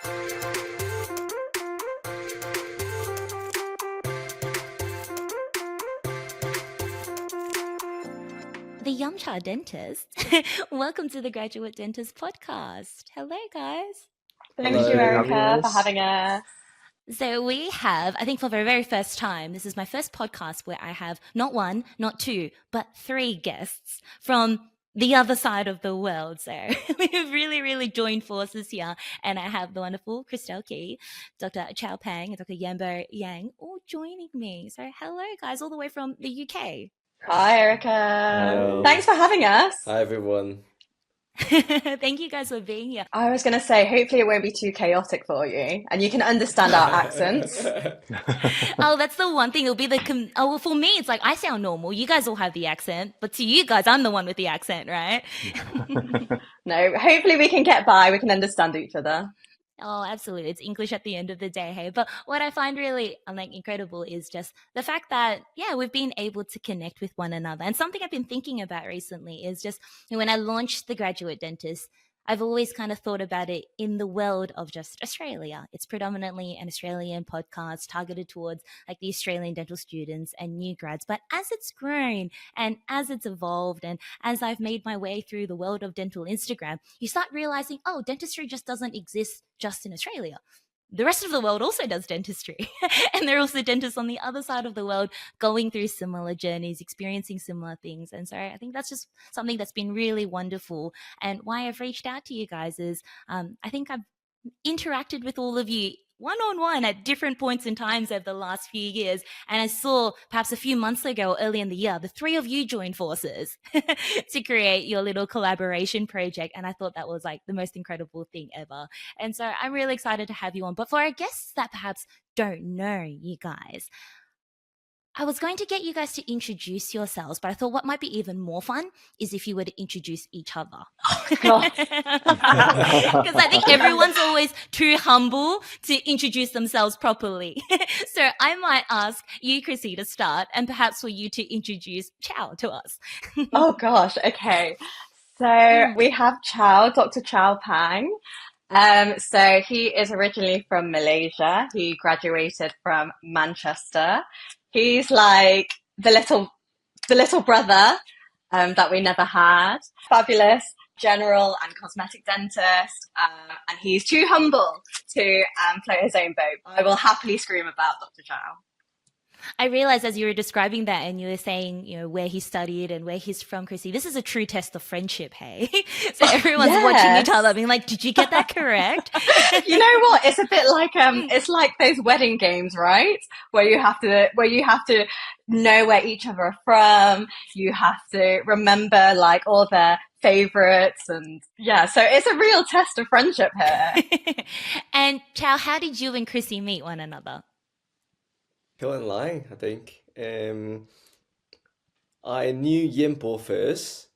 The Yumcha dentist. Welcome to the Graduate Dentist podcast. Hello, guys. Thank Hello. you, Erica, for having us. So we have, I think for the very first time, this is my first podcast where I have not one, not two, but three guests from the other side of the world. So we've really joined forces here. And I have the wonderful Christelle Kee, Dr Chow Pang, and Dr Yanbo Yang all joining me. So hello, guys, all the way from the UK. Hi, Erica. Hello. Thanks for having us. Hi, everyone. Thank you guys for being here. I was going to say, hopefully it won't be too chaotic for you and you can understand our accents. Oh, that's the one thing. It'll be well, for me, it's like I sound normal. You guys all have the accent, but to you guys, I'm the one with the accent, right? No, hopefully we can get by. We can understand each other. Oh, absolutely. It's English at the end of the day, hey? But what I find really incredible is just the fact that, we've been able to connect with one another. And something I've been thinking about recently is just when I launched The Graduate Dentist, I've always kind of thought about it in the world of just Australia. It's predominantly an Australian podcast targeted towards like the Australian dental students and new grads. But as it's grown and as it's evolved and as I've made my way through the world of dental Instagram, you start realizing, oh, dentistry just doesn't exist just in Australia. The rest of the world also does dentistry. And there are also dentists on the other side of the world going through similar journeys, experiencing similar things. And so I think that's just something that's been really wonderful. And why I've reached out to you guys is I think I've interacted with all of you one-on-one at different points in times over the last few years. And I saw perhaps a few months ago, early in the year, the three of you joined forces to create your little collaboration project. And I thought that was like the most incredible thing ever. And so I'm really excited to have you on. But for our guests that perhaps don't know you guys, I was going to get you guys to introduce yourselves, but I thought what might be even more fun is if you were to introduce each other. Because I think everyone's always too humble to introduce themselves properly. So I might ask you, Chrissy, to start, and perhaps for you to introduce Chow to us. Oh, gosh. Okay. So we have Chow, Dr. Chow Pang. So he is originally from Malaysia. He graduated from Manchester. He's like the little brother that we never had. Fabulous general and cosmetic dentist. And he's too humble to float his own boat. I will happily scream about Dr. Chow. I realized as you were describing that and you were saying, where he studied and where he's from, Chrissy, this is a true test of friendship, hey? So everyone's watching each other being like, did you get that correct? You know what? It's a bit like, it's like those wedding games, right? Where you have to know where each other are from. You have to remember like all their favorites and so it's a real test of friendship here. And Chow, how did you and Chrissy meet one another? Online, I think. I knew Yanbo first,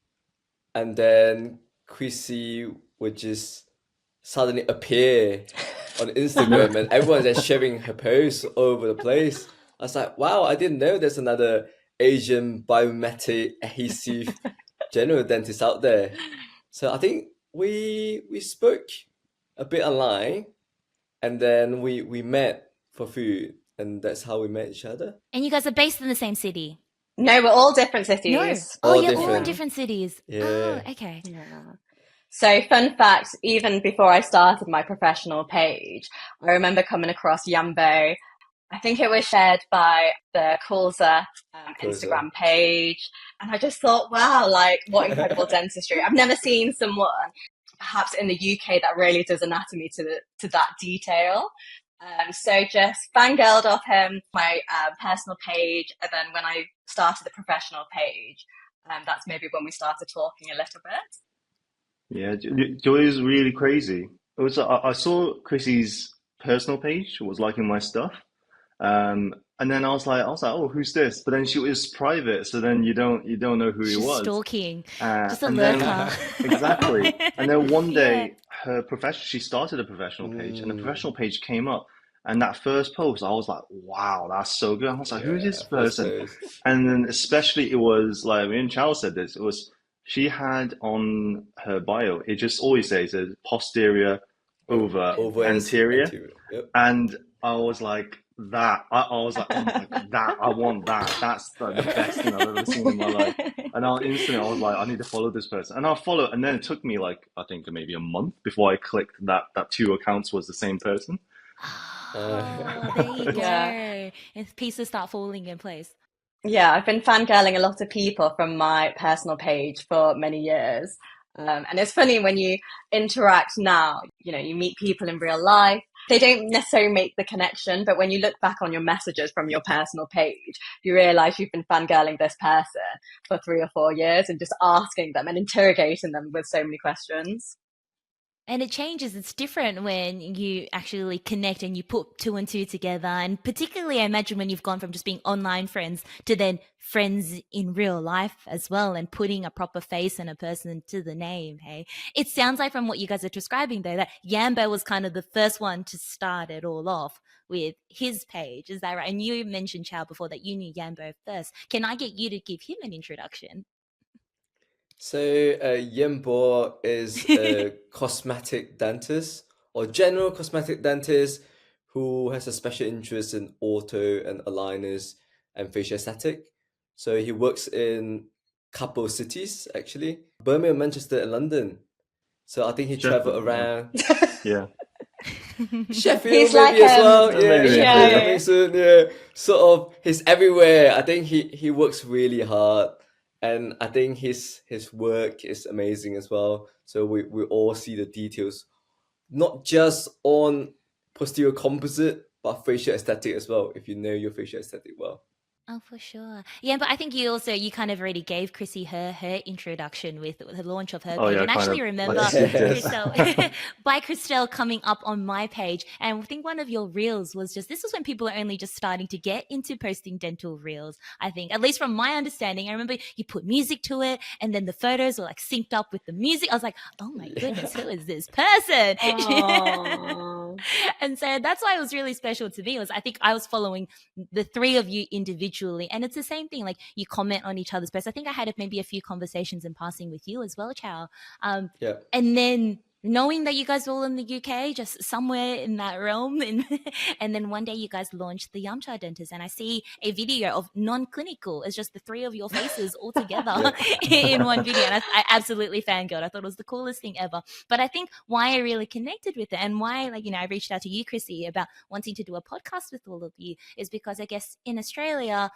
and then Chrissy would just suddenly appear on Instagram, and everyone's just sharing her posts all over the place. I was like, wow, I didn't know there's another Asian biometric adhesive general dentist out there. So I think we spoke a bit online, and then we met for food. And that's how we met each other. And you guys are based in the same city? No, we're all different cities. No. All you're different. all in different cities. Yeah. Oh, okay. Yeah. So fun fact, even before I started my professional page, I remember coming across Yanbo. I think it was shared by the Kulza Instagram page. And I just thought, wow, like what incredible dentistry. I've never seen someone perhaps in the UK that really does anatomy to that detail. So just fangirled off him, my personal page, and then when I started the professional page, that's maybe when we started talking a little bit. Yeah, Joy is really crazy. It was I saw Chrissy's personal page was liking my stuff, and then I was like, oh, who's this? But then she was private, so then you don't know who he was. Stalking, just a lurker. Exactly. And then one day, she started a professional page, and the professional page came up. And that first post, I was like, wow, that's so good. I was like, who is this person? And then especially it was like, me and Chow said this, she had on her bio, it just always says posterior over anterior. Yep. And I was like, that. I was like, oh my God, that. I want that. That's the best thing I've ever seen in my life. And instantly I was like, I need to follow this person. And I'll follow. And then it took me like, I think maybe a month before I clicked that 2 accounts was the same person. Oh, there you go. Yeah. And pieces start falling in place. Yeah, I've been fangirling a lot of people from my personal page for many years. And it's funny when you interact now, you know, you meet people in real life. They don't necessarily make the connection, but when you look back on your messages from your personal page, you realize you've been fangirling this person for 3 or 4 years and just asking them and interrogating them with so many questions. And it changes. It's different when you actually connect and you put 2 and 2 together. And particularly, I imagine when you've gone from just being online friends to then friends in real life as well, and putting a proper face and a person to the name. Hey, it sounds like from what you guys are describing, though, that Yanbo was kind of the first one to start it all off with his page. Is that right? And you mentioned, Chow, before that you knew Yanbo first. Can I get you to give him an introduction? So Yanbo is a cosmetic dentist or general cosmetic dentist who has a special interest in ortho and aligners and facial aesthetic. So he works in couple cities, actually, Birmingham, Manchester, and London. So I think he traveled around. Yeah. Sheffield He's maybe like, as well. Yeah, maybe. Sheffield Yeah. coming soon. Yeah, sort of. He's everywhere. I think he works really hard, and I think his work is amazing as well. So we all see the details, not just on posterior composite, but facial aesthetic as well. If you know your facial aesthetic well. Oh, for sure. Yeah, but I think you kind of already gave Chrissy her introduction with the launch of her page. Yeah, and I actually remember Christelle, by Christelle coming up on my page. And I think one of your reels was this was when people are only just starting to get into posting dental reels, I think, at least from my understanding. I remember you put music to it and then the photos were like synced up with the music. I was like, oh my goodness, who is this person? And so that's why it was really special to me. I think I was following the 3 of you individually, and it's the same thing. Like, you comment on each other's posts. I think I had maybe a few conversations in passing with you as well, Chow. Yeah. And then knowing that you guys were all in the UK, just somewhere in that realm, and then one day you guys launched the Yamcha Dentist, and I see a video of non-clinical. It's just the 3 of your faces all together in one video, and I absolutely fangirled. I thought it was the coolest thing ever. But I think why I really connected with it, and why, like, you know, I reached out to you, Chrissy, about wanting to do a podcast with all of you, is because I guess in Australia,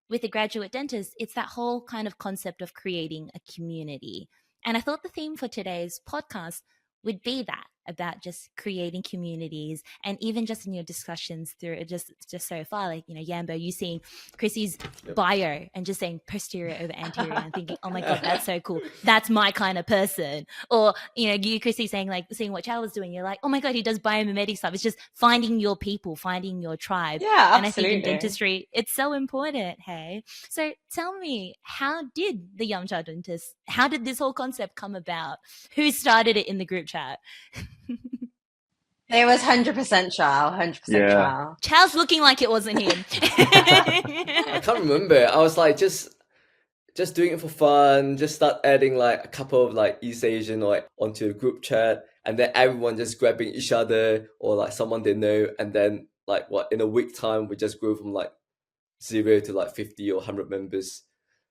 with a graduate dentist, it's that whole kind of concept of creating a community. And I thought the theme for today's podcast would be that, about just creating communities, and even just in your discussions through it, just so far, like, you know, Yanbo, you seeing Chrissy's bio and just saying posterior over anterior and thinking, oh my God, that's so cool. That's my kind of person. Or, you know, you, Chrissy, saying, like, seeing what Chow was doing, you're like, oh my God, he does biomimetic stuff. It's just finding your people, finding your tribe. Yeah, absolutely. And I think in dentistry, it's so important, hey? So tell me, how did the Yamcha Dentist, how did this whole concept come about? Who started it in the group chat? It was 100% Chow, 100% Chow. Chow's looking like it wasn't him. I can't remember. I was like just doing it for fun, just start adding like a couple of like East Asian like onto the group chat, and then everyone just grabbing each other or like someone they know, and then like in a week time we just grew from like 0 to like 50 or 100 members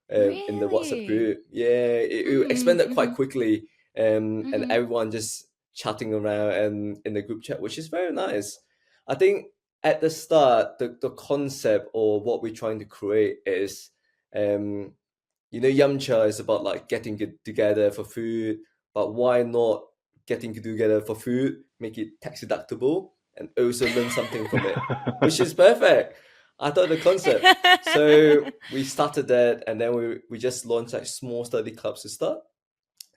in the WhatsApp group. Yeah, it expanded quite quickly, and everyone just chatting around and in the group chat, which is very nice. I think at the start, the concept or what we're trying to create is, you know, Yamcha is about like getting together for food, but why not getting together for food, make it tax deductible, and also learn something from it, which is perfect. I thought the concept. So we started that, and then we just launched like small study clubs to start,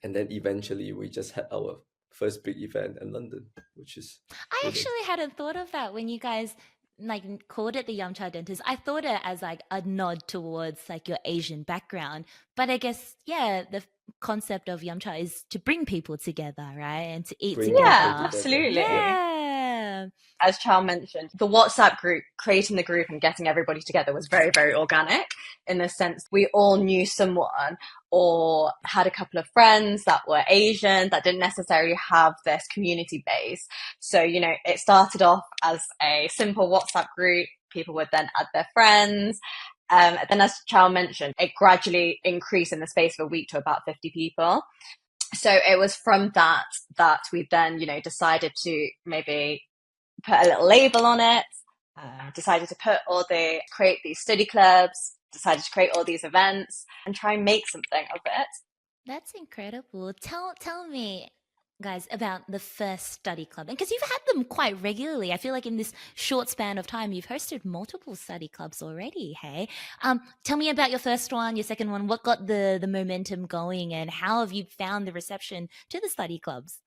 and then eventually we just had our first big event in London, which is I actually hadn't thought of that when you guys like called it the Yamcha Dentist. I thought it as like a nod towards like your Asian background, but I guess the concept of Yamcha is to bring people together, right? And to eat together. Yeah, absolutely. Yeah. as Chow mentioned, the WhatsApp group, creating the group and getting everybody together was very, very organic, in the sense we all knew someone or had a couple of friends that were Asian that didn't necessarily have this community base. So, it started off as a simple WhatsApp group. People would then add their friends. Then, as Chow mentioned, it gradually increased in the space of a week to about 50 people. So it was from that we then, decided to maybe put a little label on it, decided to create these study clubs, decided to create all these events and try and make something of it. That's incredible. Tell me, guys, about the first study club, because you've had them quite regularly. I feel like in this short span of time you've hosted multiple study clubs already. Hey, tell me about your first one, your second one. What got the momentum going, and how have you found the reception to the study clubs?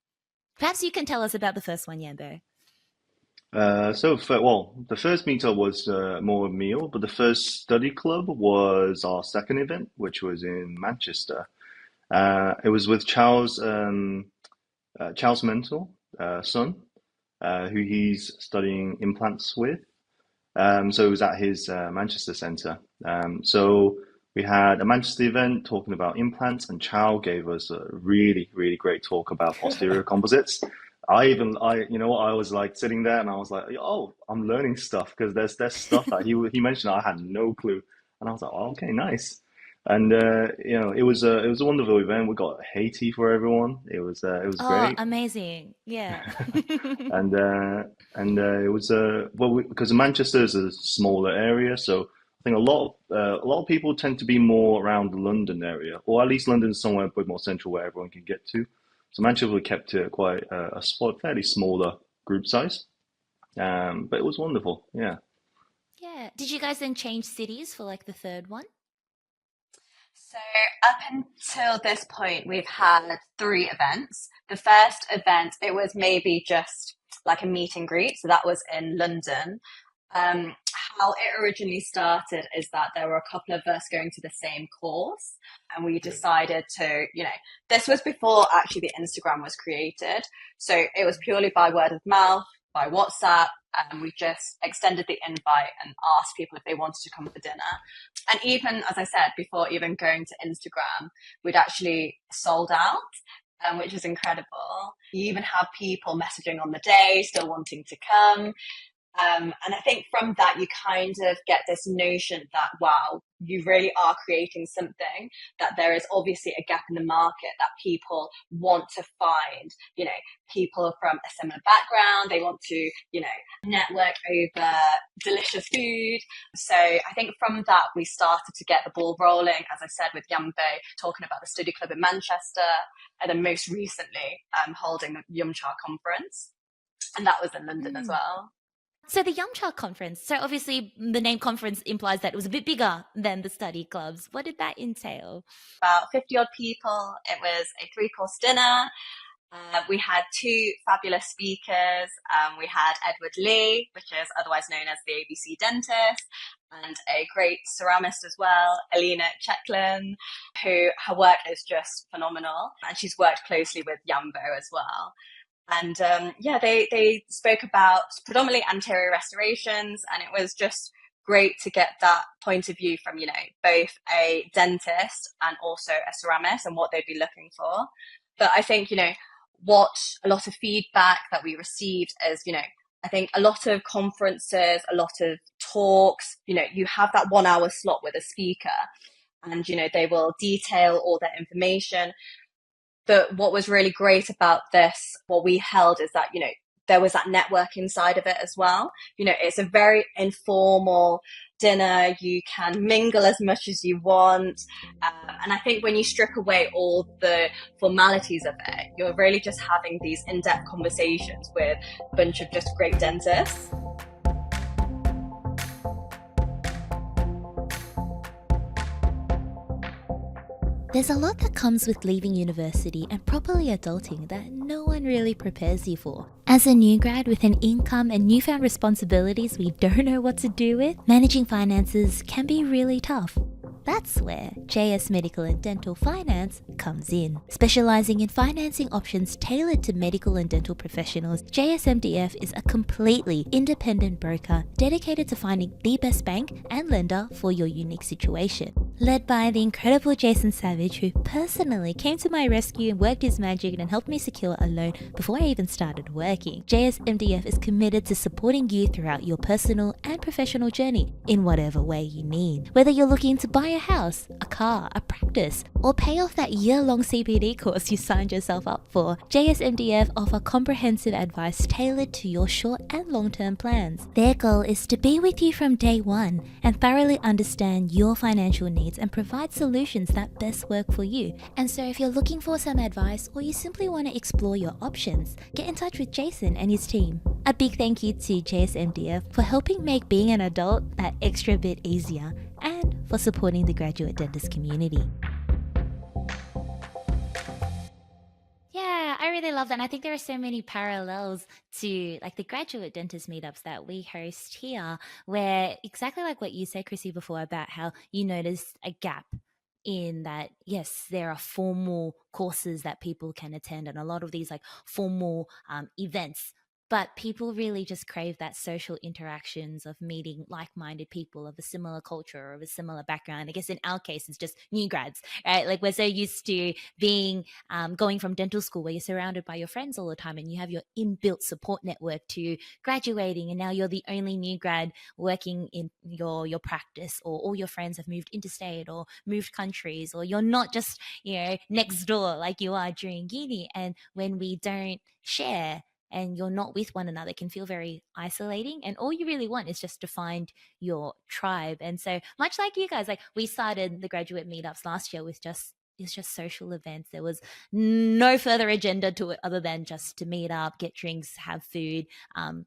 Perhaps you can tell us about the first one, Yanbo. The first meetup was more a meal, but the first study club was our second event, which was in Manchester. It was with Chow's mentor, son, who he's studying implants with. So it was at his Manchester centre. So we had a Manchester event talking about implants, and Chow gave us a really, really great talk about posterior composites. I was like sitting there and I was like, oh, I'm learning stuff, because there's stuff that he mentioned I had no clue, and I was like, oh, okay, nice. And it was a wonderful event. We got Haiti for everyone. It was great. Oh, amazing! Yeah. and it was because Manchester is a smaller area, so I think a lot of people tend to be more around the London area, or at least London's somewhere a bit more central where everyone can get to. So Manchester kept it quite a fairly smaller group size, but it was wonderful. Yeah. Yeah. Did you guys then change cities for like the third one? So up until this point, we've had 3 events. The first event, it was maybe just like a meet and greet. So that was in London. How it originally started is that there were a couple of us going to the same course, and we decided to, this was before actually the Instagram was created. So it was purely by word of mouth, by WhatsApp, and we just extended the invite and asked people if they wanted to come for dinner. And even, as I said, before even going to Instagram, we'd actually sold out, which is incredible. You even have people messaging on the day, still wanting to come. And I think from that, you kind of get this notion that, wow, you really are creating something, that there is obviously a gap in the market, that people want to find, people from a similar background. They want to, network over delicious food. So I think from that, we started to get the ball rolling, as I said, with Yanbo, talking about the study club in Manchester, and then most recently holding the Yumcha conference. And that was in London as well. So the Yumcha conference, so obviously the name conference implies that it was a bit bigger than the study clubs. What did that entail? About 50 odd people. It was a 3-course dinner. We had 2 fabulous speakers. We had Edward Lee, which is otherwise known as the ABC dentist, and a great ceramist as well, Alina Checklin, who her work is just phenomenal. And she's worked closely with Yanbo as well. And they spoke about predominantly anterior restorations, and it was just great to get that point of view from, both a dentist and also a ceramist and what they'd be looking for. But I think, what a lot of feedback that we received is, I think a lot of conferences, a lot of talks, you have that 1 hour slot with a speaker, and, they will detail all their information. But what was really great about this, what we held, is that, there was that networking side of it as well. It's a very informal dinner. You can mingle as much as you want. And I think when you strip away all the formalities of it, you're really just having these in-depth conversations with a bunch of just great dentists. There's a lot that comes with leaving university and properly adulting that no one really prepares you for. As a new grad with an income and newfound responsibilities we don't know what to do with, managing finances can be really tough. That's where JS Medical and Dental Finance comes in. Specializing in financing options tailored to medical and dental professionals, JSMDF is a completely independent broker dedicated to finding the best bank and lender for your unique situation. Led by the incredible Jason Savage, who personally came to my rescue and worked his magic and helped me secure a loan before I even started working, JSMDF is committed to supporting you throughout your personal and professional journey in whatever way you need. Whether you're looking to buy a house, a car, a practice, or pay off that year-long CPD course you signed yourself up for, JSMDF offer comprehensive advice tailored to your short and long-term plans. Their goal is to be with you from day one and thoroughly understand your financial needs and provide solutions that best work for you. And so if you're looking for some advice or you simply want to explore your options, get in touch with Jason and his team. A big thank you to JSMDF for helping make being an adult that extra bit easier and for supporting the graduate dentist community. Yeah, I really love that. And I think there are so many parallels to like the graduate dentist meetups that we host here, where exactly like what you said, Chrissy, before about how you noticed a gap in that, yes, there are formal courses that people can attend and a lot of these like formal events. But people really just crave that social interactions of meeting like-minded people of a similar culture or of a similar background. I guess in our case, it's just new grads, right? Like we're so used to being going from dental school where you're surrounded by your friends all the time and you have your inbuilt support network to graduating, and now you're the only new grad working in your practice, or all your friends have moved interstate or moved countries, or you're not just, next door like you are during uni. And when we don't share and you're not with one another, it can feel very isolating, and all you really want is just to find your tribe. And so much like you guys, like we started the graduate meetups last year with it's just social events. There was no further agenda to it other than just to meet up, get drinks, have food,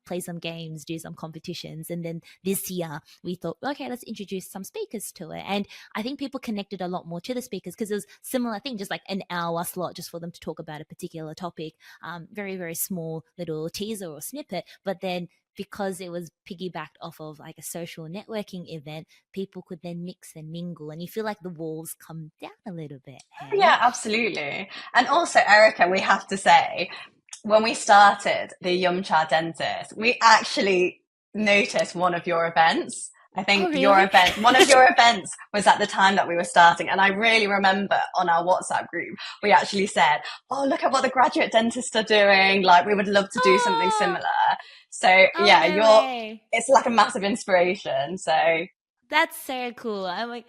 play some games, do some competitions. And then this year we thought, okay, let's introduce some speakers to it. And I think people connected a lot more to the speakers because it was similar thing, just like an hour slot just for them to talk about a particular topic. Very, very small little teaser or snippet. But then because it was piggybacked off of like a social networking event, people could then mix and mingle, and you feel like the walls come down a little bit. Hey? Yeah, absolutely. And also, Erica, we have to say, when we started the Yumcha Dentist, we actually noticed one of your events. I think really? one of your events was at the time that we were starting. And I really remember on our WhatsApp group, we actually said, oh, look at what the graduate dentists are doing. Like, we would love to do something similar. So yeah, it's like a massive inspiration. So that's so cool. I'm like,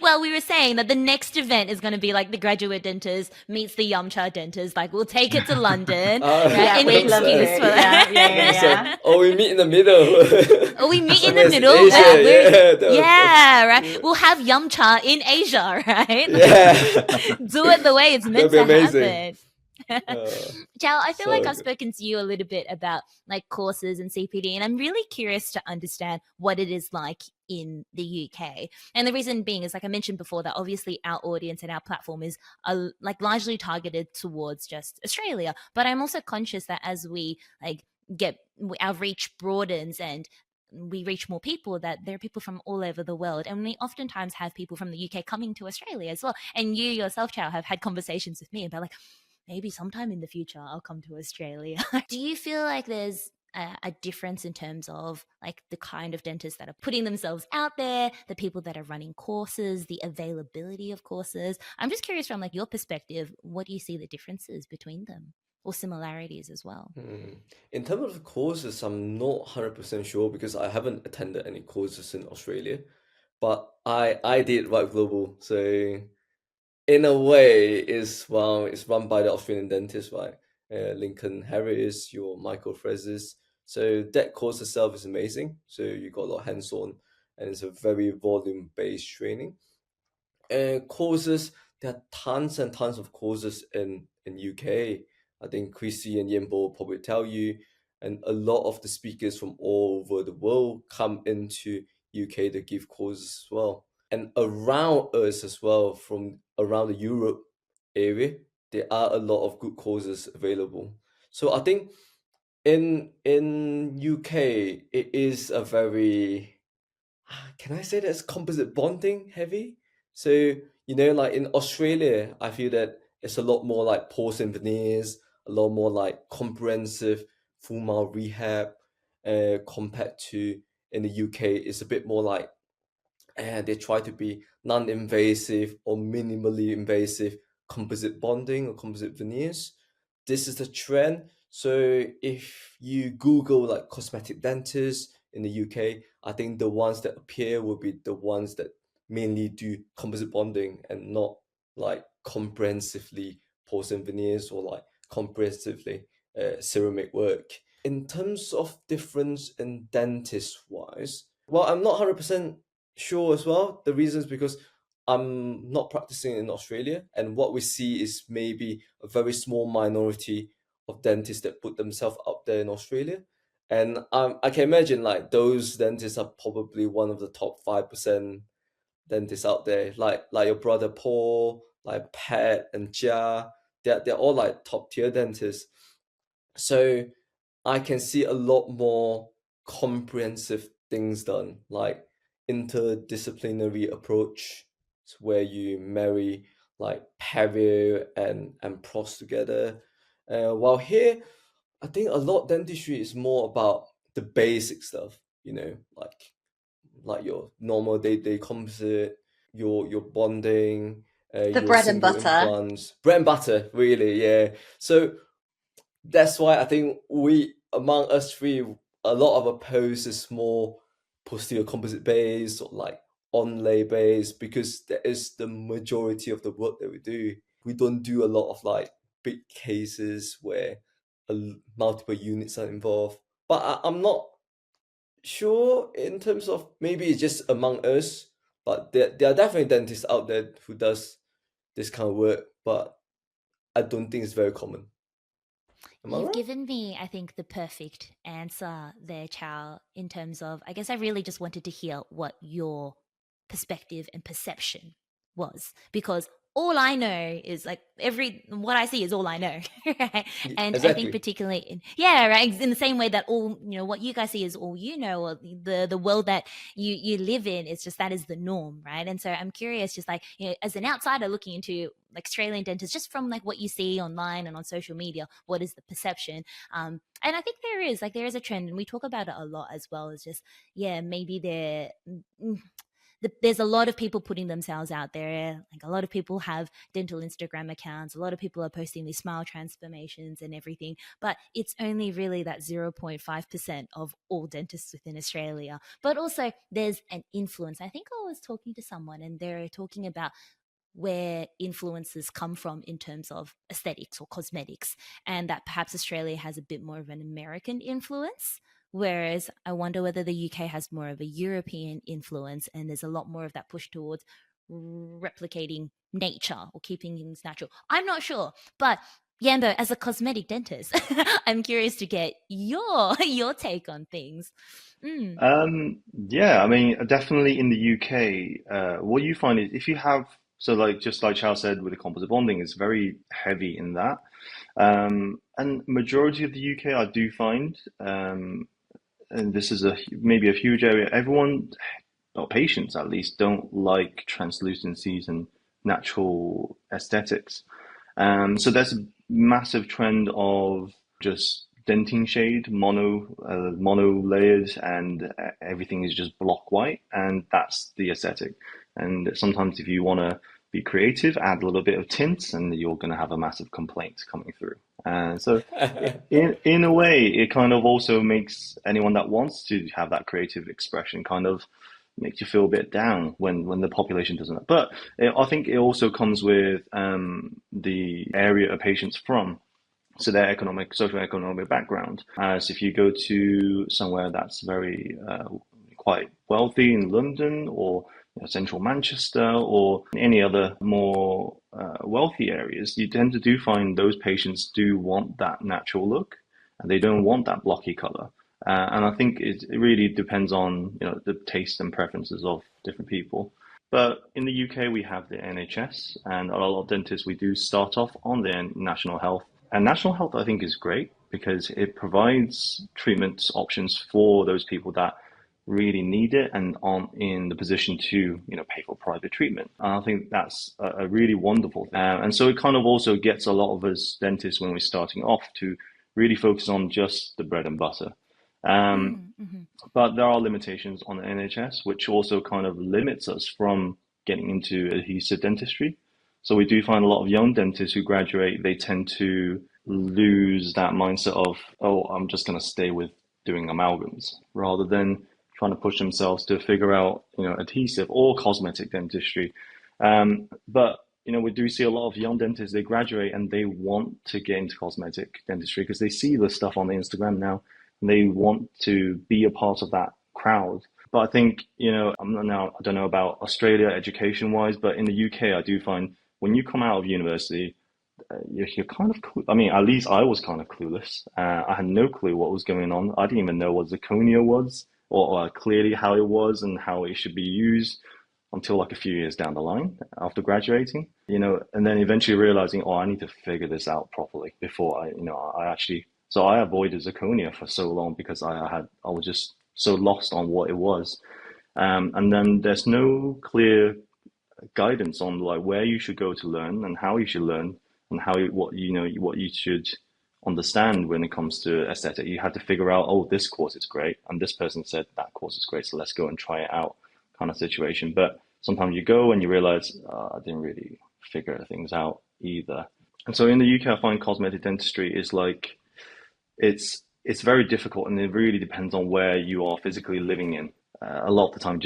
well, we were saying that the next event is going to be like the graduate dentist meets the Yumcha dentist. Like, we'll take it to London. Right? Yeah, we'd love to. Yeah. Or we meet in the middle. Or we meet in the middle. Asia, right. We'll have Yumcha in Asia, right? Yeah. Do it the way it's meant to happen. Chow, I feel like I've good. spoken to you a little bit about like courses and CPD, and I'm really curious to understand what it is like in the UK. And the reason being is, like I mentioned before, that obviously our audience and our platform is like largely targeted towards just Australia. But I'm also conscious that as we like get our reach broadens and we reach more people, that there are people from all over the world, and we oftentimes have people from the UK coming to Australia as well. And you yourself, Chow, have had conversations with me about like, maybe sometime in the future I'll come to Australia. Do you feel like there's a difference in terms of like the kind of dentists that are putting themselves out there, the people that are running courses, the availability of courses? I'm just curious from like your perspective, what do you see the differences between them, or similarities as well? In terms of courses, I'm not 100% sure because I haven't attended any courses in Australia, but I did Right Global, so in a way, it's run by the Australian dentist, right? Lincoln Harris, your Michael Frezes. So that course itself is amazing. So you got a lot of hands-on, and it's a very volume-based training. And courses, there are tons and tons of courses in UK. I think Chrissy and Yanbo will probably tell you, and a lot of the speakers from all over the world come into UK to give courses as well. And around us as well, from around the Europe area, there are a lot of good courses available. So I think in UK, it is a very, can I say that it's composite bonding heavy? So, you know, like in Australia, I feel that it's a lot more like porcelain veneers, a lot more like comprehensive full mouth rehab, compared to in the UK, it's a bit more like they try to be non-invasive or minimally invasive composite bonding or composite veneers. This is the trend. So if you Google like cosmetic dentists in the UK, I think the ones that appear will be the ones that mainly do composite bonding and not like comprehensively porcelain veneers or like comprehensively ceramic work. In terms of difference in dentist wise, well, I'm not 100% sure as well. The reason is because I'm not practicing in Australia, and what we see is maybe a very small minority of dentists that put themselves out there in Australia. And I can imagine like those dentists are probably one of the top 5% dentists out there, like your brother Paul, like Pat and Jia. They're all like top tier dentists. So I can see a lot more comprehensive things done, like interdisciplinary approach where you marry like perio and pros together. While here, I think a lot of dentistry is more about the basic stuff, you know, like your normal day-to-day composite, your bonding, The your bread and single butter. implants, bread and butter, really, yeah. So that's why I think we, among us three, a lot of our pose is more posterior composite based or like onlay based because that is the majority of the work that we do. We don't do a lot of like big cases where multiple units are involved. But I'm not sure in terms of maybe it's just among us, but there are definitely dentists out there who does this kind of work, but I don't think it's very common. Am I You've right? given me, I think, the perfect answer there, Chow, in terms of, I guess I really just wanted to hear what your perspective and perception was. Because all I know is like what I see is all I know. Right? And I think Exactly. particularly yeah, right. In the same way that all, what you guys see is all you know, or the world that you live in is just that is the norm, right? And so I'm curious, just like, as an outsider looking into like Australian dentists, just from like what you see online and on social media, what is the perception? And I think there is a trend, and we talk about it a lot as well. Is just, yeah, maybe there's a lot of people putting themselves out there. Like a lot of people have dental Instagram accounts. A lot of people are posting these smile transformations and everything, but it's only really that 0.5% of all dentists within Australia. But also there's an influence. I think I was talking to someone and they're talking about where influences come from in terms of aesthetics or cosmetics, and that perhaps Australia has a bit more of an American influence. Whereas I wonder whether the UK has more of a European influence, and there's a lot more of that push towards replicating nature or keeping things natural. I'm not sure, but Yanbo, as a cosmetic dentist, I'm curious to get your take on things. Mm. Yeah, I mean, definitely in the UK, what you find is if you have, so like just like Chow said with the composite bonding, it's very heavy in that. And majority of the UK, I do find, and this is maybe a huge area, everyone, or patients at least, don't like translucencies and natural aesthetics. So there's a massive trend of just dentin shade, mono layers, and everything is just block white, and that's the aesthetic. And sometimes if you want to be creative, add a little bit of tints, and you're going to have a massive complaint coming through. So in a way, it kind of also makes anyone that wants to have that creative expression kind of makes you feel a bit down when the population doesn't. But I think it also comes with the area a patient's from. So their social economic background. As if you go to somewhere that's very quite wealthy in London or central Manchester or any other more wealthy areas, you tend to do find those patients do want that natural look and they don't want that blocky color. And I think it really depends on the taste and preferences of different people. But in the UK, we have the NHS, and a lot of dentists we do start off on the National Health. And National Health, I think, is great because it provides treatment options for those people that really need it and aren't in the position to, pay for private treatment. And I think that's a really wonderful thing. And so it kind of also gets a lot of us dentists when we're starting off to really focus on just the bread and butter. But there are limitations on the NHS, which also kind of limits us from getting into adhesive dentistry. So we do find a lot of young dentists who graduate, they tend to lose that mindset of, oh, I'm just going to stay with doing amalgams, rather than trying to push themselves to figure out, adhesive or cosmetic dentistry. But we do see a lot of young dentists, they graduate and they want to get into cosmetic dentistry because they see the stuff on Instagram now and they want to be a part of that crowd. But I think, I don't know about Australia education wise, but in the UK, I do find when you come out of university, you're kind of, at least I was kind of clueless. I had no clue what was going on. I didn't even know what zirconia was or clearly how it was and how it should be used until like a few years down the line after graduating, and then eventually realizing, oh, I need to figure this out properly before so I avoided zirconia for so long because I was just so lost on what it was. And then there's no clear guidance on like where you should go to learn and how you should learn and what you should understand when it comes to aesthetic. You had to figure out, oh, this course is great and this person said that course is great, so let's go and try it out, kind of situation. But sometimes you go and you realize, I didn't really figure things out either. And so in the UK, I find cosmetic dentistry is like, it's very difficult, and it really depends on where you are physically living in. A lot of the time,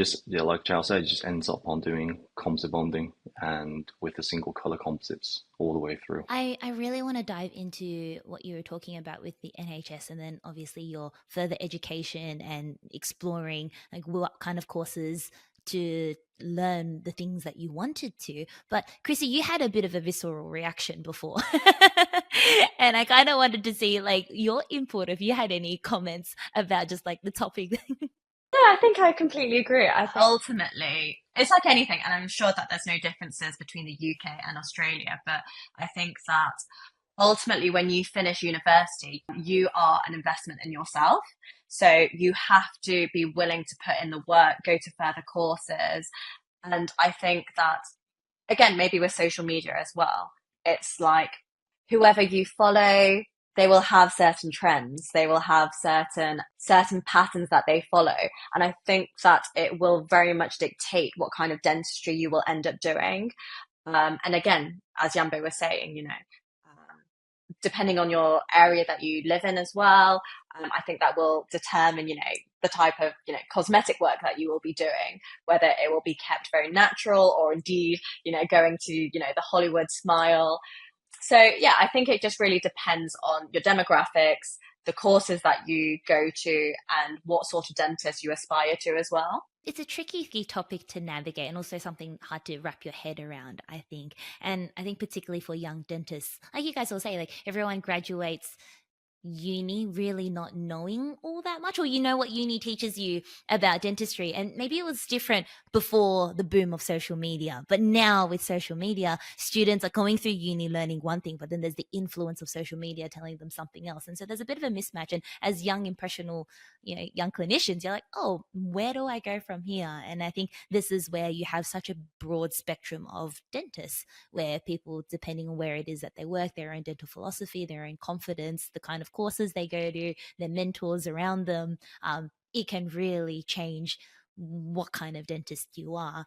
like Chow said, it just ends up on doing composite bonding and with the single color composites all the way through. I really want to dive into what you were talking about with the NHS, and then obviously your further education and exploring like what kind of courses to learn the things that you wanted to. But Chrissy, you had a bit of a visceral reaction before. And I kind of wanted to see like your input, if you had any comments about just like the topic. Yeah, I think I completely agree. I think ultimately it's like anything, and I'm sure that there's no differences between the UK and Australia, but I think that ultimately when you finish university, you are an investment in yourself. So you have to be willing to put in the work, go to further courses. And I think that, again, maybe with social media as well, it's like whoever you follow, they will have certain trends, they will have certain patterns that they follow, and I think that it will very much dictate what kind of dentistry you will end up doing. And again, as Yanbo was saying, depending on your area that you live in as well, I think that will determine, the type of, cosmetic work that you will be doing, whether it will be kept very natural or indeed, going to, the Hollywood smile. So yeah, I think it just really depends on your demographics, the courses that you go to, and what sort of dentist you aspire to as well. It's a tricky topic to navigate, and also something hard to wrap your head around, I think. And I think particularly for young dentists, like you guys will say, like everyone graduates uni really not knowing all that much, or what uni teaches you about dentistry. And maybe it was different before the boom of social media, but now with social media, students are going through uni learning one thing, but then there's the influence of social media telling them something else, and so there's a bit of a mismatch. And as young impressionable young clinicians, you're like, oh, where do I go from here? And I think this is where you have such a broad spectrum of dentists, where people, depending on where it is that they work, their own dental philosophy, their own confidence, the kind of courses they go to, their mentors around them, it can really change what kind of dentist you are.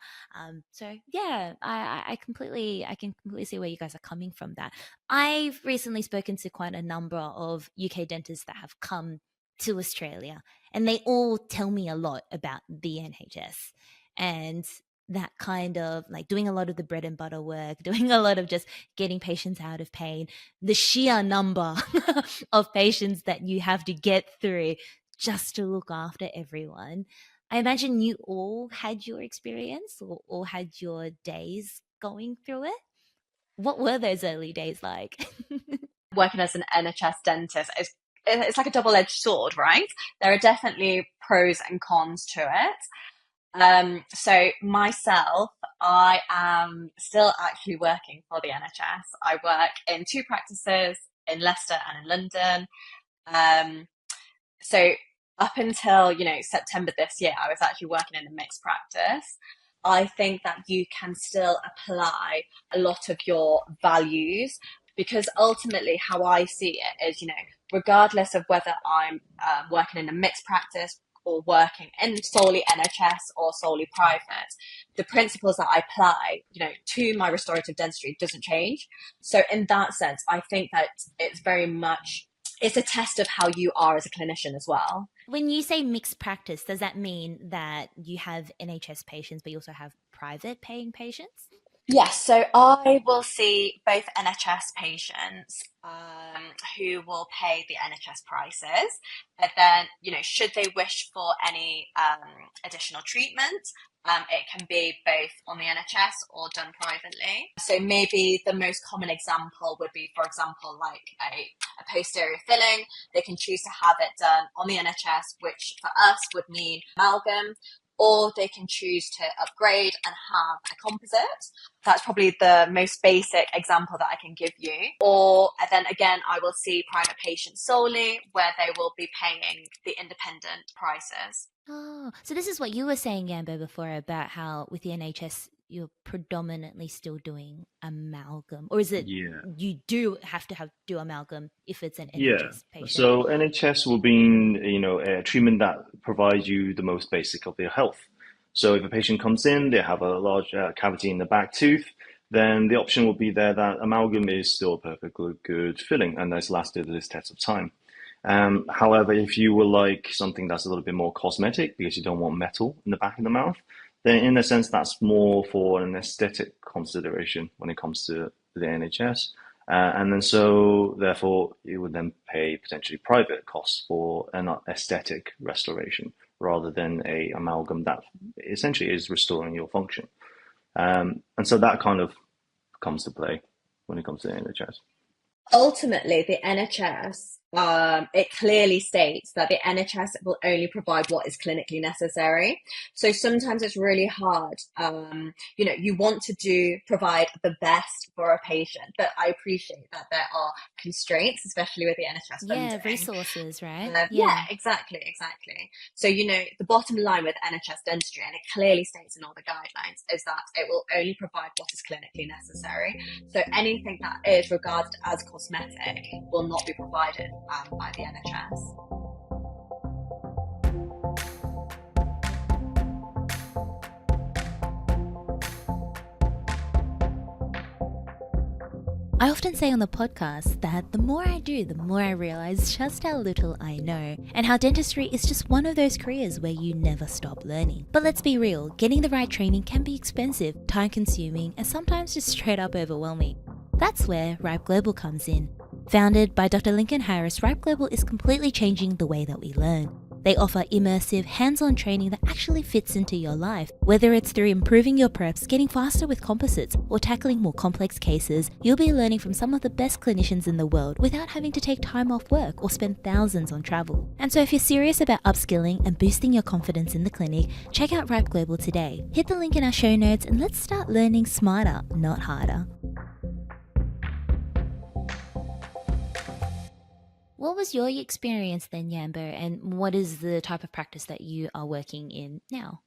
So yeah, I can completely see where you guys are coming from. That I've recently spoken to quite a number of UK dentists that have come to Australia, and they all tell me a lot about the NHS and that kind of like doing a lot of the bread and butter work, doing a lot of just getting patients out of pain, the sheer number of patients that you have to get through just to look after everyone. I imagine you all had your experience or had your days going through it. What were those early days like? Working as an NHS dentist, it's like a double-edged sword, right? There are definitely pros and cons to it. So myself, I am still actually working for the NHS. I work in 2 practices in Leicester and in London. So up until, September this year, I was actually working in a mixed practice. I think that you can still apply a lot of your values, because ultimately how I see it is, regardless of whether I'm working in a mixed practice or working in solely NHS or solely private, the principles that I apply, to my restorative dentistry doesn't change. So in that sense, I think that it's very much, it's a test of how you are as a clinician as well. When you say mixed practice, does that mean that you have NHS patients, but you also have private paying patients? Yes, so I will see both NHS patients who will pay the NHS prices, and then, should they wish for any additional treatment, it can be both on the NHS or done privately. So maybe the most common example would be, for example, like a posterior filling. They can choose to have it done on the NHS, which for us would mean amalgam, or they can choose to upgrade and have a composite. That's probably the most basic example that I can give you. Or then again, I will see private patients solely, where they will be paying the independent prices. Oh, so this is what you were saying, Yanbo, before about how with the NHS you're predominantly still doing amalgam, or is it you do have to do amalgam if it's an NHS patient? So NHS will be, a treatment that provides you the most basic of their health. So if a patient comes in, they have a large cavity in the back tooth, then the option will be there that amalgam is still a perfectly good filling and has lasted this test of time. However, if you would like something that's a little bit more cosmetic because you don't want metal in the back of the mouth, then in a sense that's more for an aesthetic consideration when it comes to the NHS. And then so therefore you would then pay potentially private costs for an aesthetic restoration rather than a amalgam that essentially is restoring your function. And so that kind of comes to play when it comes to the NHS. Ultimately, the NHS, it clearly states that the NHS will only provide what is clinically necessary. So sometimes it's really hard. You want to provide the best for a patient, but I appreciate that there are constraints, especially with the NHS funding. Yeah, resources, right? Yeah, exactly. So, the bottom line with NHS dentistry, and it clearly states in all the guidelines, is that it will only provide what is clinically necessary. So anything that is regarded as cosmetic will not be provided by the NHS. I often say on the podcast that the more I do, the more I realize just how little I know, and how dentistry is just one of those careers where you never stop learning. But let's be real, getting the right training can be expensive, time-consuming, and sometimes just straight up overwhelming. That's where Ripe Global comes in. Founded by Dr. Lincoln Harris, Ripe Global is completely changing the way that we learn. They offer immersive, hands-on training that actually fits into your life. Whether it's through improving your preps, getting faster with composites, or tackling more complex cases, you'll be learning from some of the best clinicians in the world without having to take time off work or spend thousands on travel. And so if you're serious about upskilling and boosting your confidence in the clinic, check out Ripe Global today. Hit the link in our show notes and let's start learning smarter, not harder. What was your experience then, Yanbo, and what is the type of practice that you are working in now?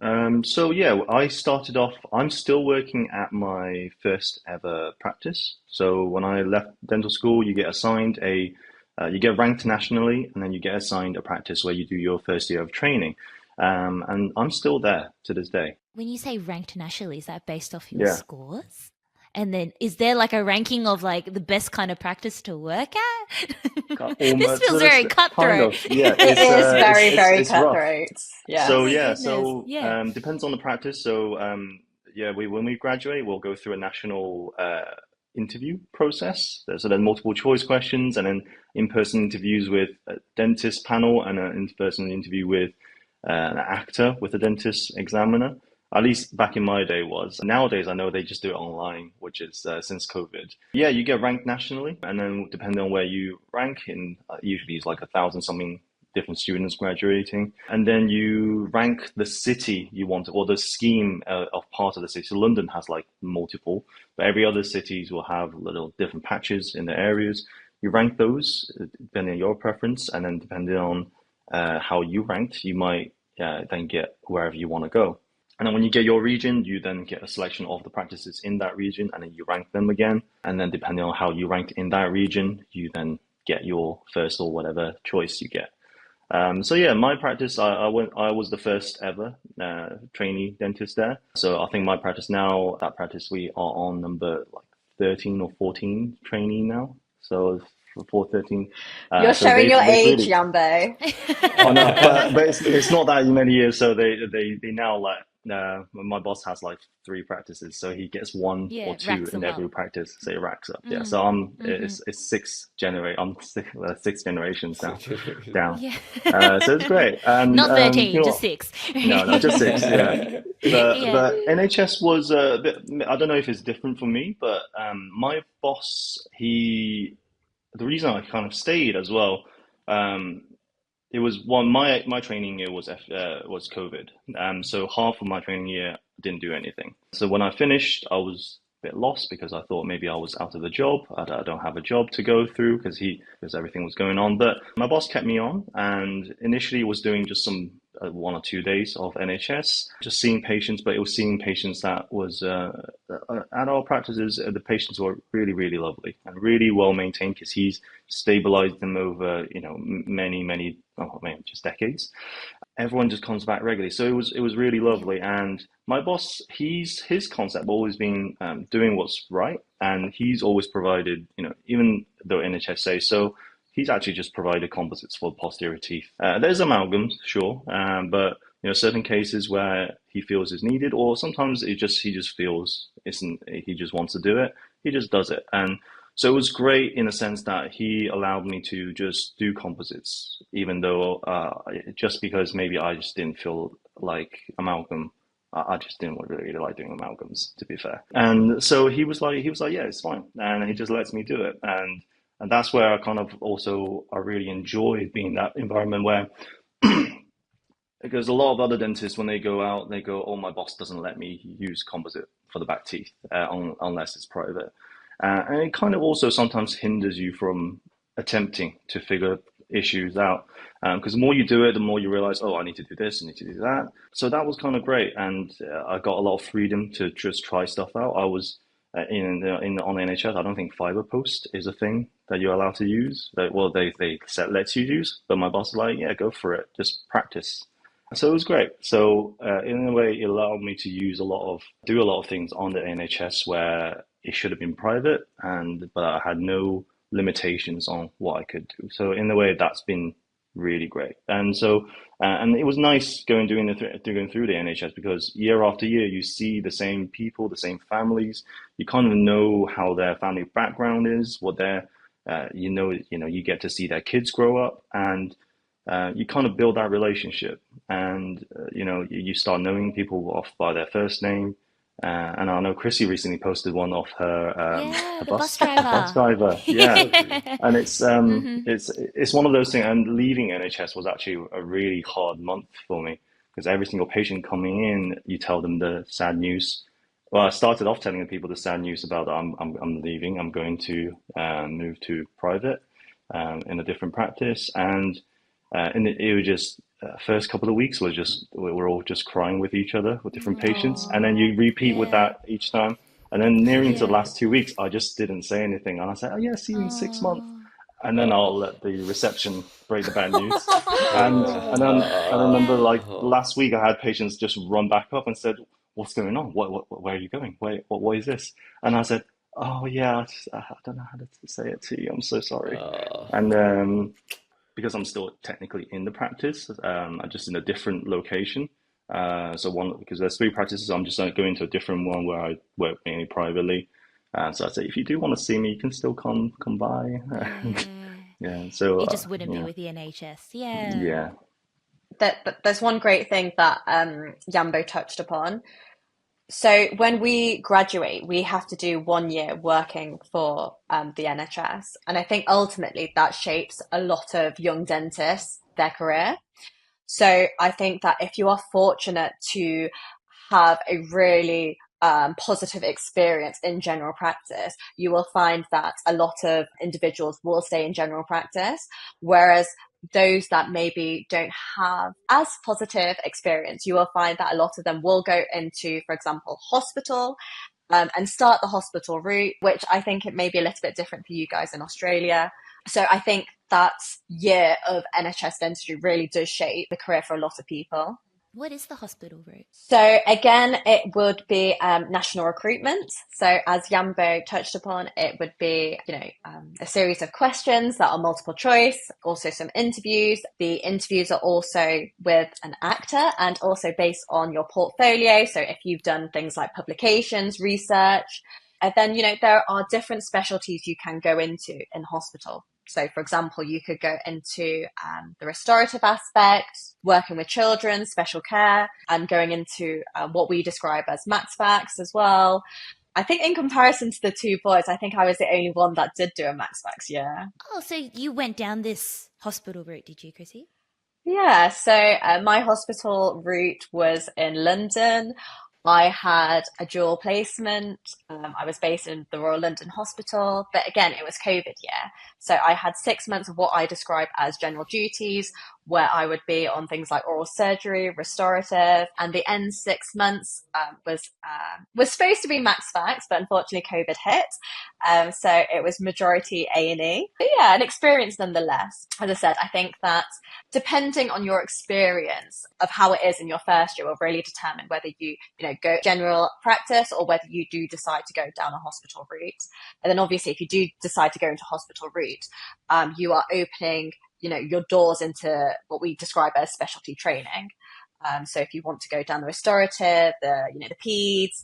I started off, I'm still working at my first ever practice. So when I left dental school, you get assigned you get ranked nationally, and then you get assigned a practice where you do your first year of training. And I'm still there to this day. When you say ranked nationally, is that based off your scores? And then is there like a ranking of like the best kind of practice to work at? This feels very cutthroat. It is very cutthroat. Yeah. Depends on the practice. So when we graduate, we'll go through a national interview process. So then multiple choice questions, and then in-person interviews with a dentist panel, and an in-person interview with an actor with a dentist examiner. At least back in my day was. Nowadays, I know they just do it online, which is since COVID. Yeah, you get ranked nationally, and then depending on where you rank in, usually it's like 1,000 something different students graduating. And then you rank the city you want, or the scheme of part of the city. So London has like multiple, but every other cities will have little different patches in the areas. You rank those depending on your preference, and then depending on how you ranked, you might then get wherever you want to go. And then when you get your region, you then get a selection of the practices in that region, and then you rank them again. And then depending on how you ranked in that region, you then get your first or whatever choice you get. So yeah, my practice, I was the first ever trainee dentist there. So I think my practice now, that practice, we are on number like 13 or 14 trainee now. So 413. You're so showing your they've age, really, Yanbo. oh no, but it's not that many years. So they now like my boss has like 3 practices, so he gets 1 or 2 in every practice. So it racks up. Yeah. So it's 6 six generations now down. Yeah. So it's great. And Not 13, you know just what? 6. No, just 6. Yeah. Yeah. But NHS was a bit. I don't know if it's different for me, but my boss, the reason I kind of stayed as well. It was my training year was COVID. So half of my training year I didn't do anything. So when I finished, I was a bit lost because I thought maybe I was out of a job. I don't have a job to go through because everything was going on. But my boss kept me on, and initially was doing just some 1 or 2 days of NHS, just seeing patients. But it was seeing patients that was at our practices. The patients were really, really lovely and really well maintained because he's stabilized them over many, oh man, just decades. Everyone just comes back regularly, so it was really lovely. And my boss, his concept always been doing what's right, and he's always provided, even though NHS say so, he's actually just provided composites for posterior teeth. There's amalgams, sure, but certain cases where he feels is needed, or sometimes he just feels he just wants to do it, he just does it. And so it was great in the sense that he allowed me to just do composites, even though just because maybe I just didn't feel like amalgam. I just didn't really like doing amalgams, to be fair. And so he was like, yeah, it's fine, and he just lets me do it. And that's where I really enjoy being in that environment where, because a lot of other dentists, when they go out, they go, oh, my boss doesn't let me use composite for the back teeth unless it's private. And it kind of also sometimes hinders you from attempting to figure issues out. Because the more you do it, the more you realize, oh, I need to do this, I need to do that. So that was kind of great. And I got a lot of freedom to just try stuff out. I was on the NHS, I don't think fiber post is a thing that you're allowed to use. They let you use, but my boss was like, yeah, go for it, just practice. So it was great. So in a way, it allowed me to do a lot of things on the NHS where it should have been private, but I had no limitations on what I could do. So in a way, that's been really great. And so and it was nice going through the NHS, because year after year you see the same people, the same families. You kind of know how their family background is, what their you get to see their kids grow up, and you kind of build that relationship, and you start knowing people off by their first name. And I know Chrissy recently posted one of her the bus driver. Bus driver, yeah. And it's one of those things. And leaving NHS was actually a really hard month for me, because every single patient coming in, you tell them the sad news. Well, I started off telling the people the sad news about I'm leaving. I'm going to move to private in a different practice, and it was just first couple of weeks was just we're all just crying with each other with different patients, and then you repeat with that each time, and then nearing to the last 2 weeks, I just didn't say anything, and I said, oh yeah, see you in 6 months, and then I'll let the reception break the bad news. And then I remember, like, last week I had patients just run back up and said, what's going on? Where are you going? What is this? And I said, oh yeah, I don't know how to say it to you. I'm so sorry. And because I'm still technically in the practice, I'm just in a different location. Because there's 3 practices, I'm just going to a different one where I work mainly privately. So I say, if you do want to see me, you can still come by. Yeah. So it just wouldn't be with the NHS. Yeah. Yeah. There's one great thing that Yanbo touched upon. So when we graduate, we have to do 1 year working for the NHS. And I think ultimately that shapes a lot of young dentists, their career. So I think that if you are fortunate to have a really positive experience in general practice, you will find that a lot of individuals will stay in general practice. Whereas those that maybe don't have as positive experience, you will find that a lot of them will go into, for example, hospital, and start the hospital route, which I think it may be a little bit different for you guys in Australia. So I think that year of NHS dentistry really does shape the career for a lot of people. What is the hospital route? So again, it would be national recruitment. So as Yanbo touched upon, it would be, a series of questions that are multiple choice, also some interviews. The interviews are also with an actor and also based on your portfolio. So if you've done things like publications, research, and then, there are different specialties you can go into in hospital. So, for example, you could go into the restorative aspect, working with children, special care, and going into what we describe as max fax as well. I think in comparison to the two boys, I think I was the only one that did do a max fax year. Oh, so you went down this hospital route, did you, Chrissy? Yeah, so my hospital route was in London. I had a dual placement. I was based in the Royal London Hospital, but again, it was COVID year. So I had 6 months of what I describe as general duties, where I would be on things like oral surgery, restorative, and the end 6 months was supposed to be max fax, but unfortunately COVID hit. So it was majority A&E. But yeah, an experience nonetheless. As I said, I think that depending on your experience of how it is in your first year will really determine whether you go general practice or whether you do decide to go down a hospital route. And then obviously if you do decide to go into hospital route, you are opening your doors into what we describe as specialty training. So if you want to go down the restorative, the peds.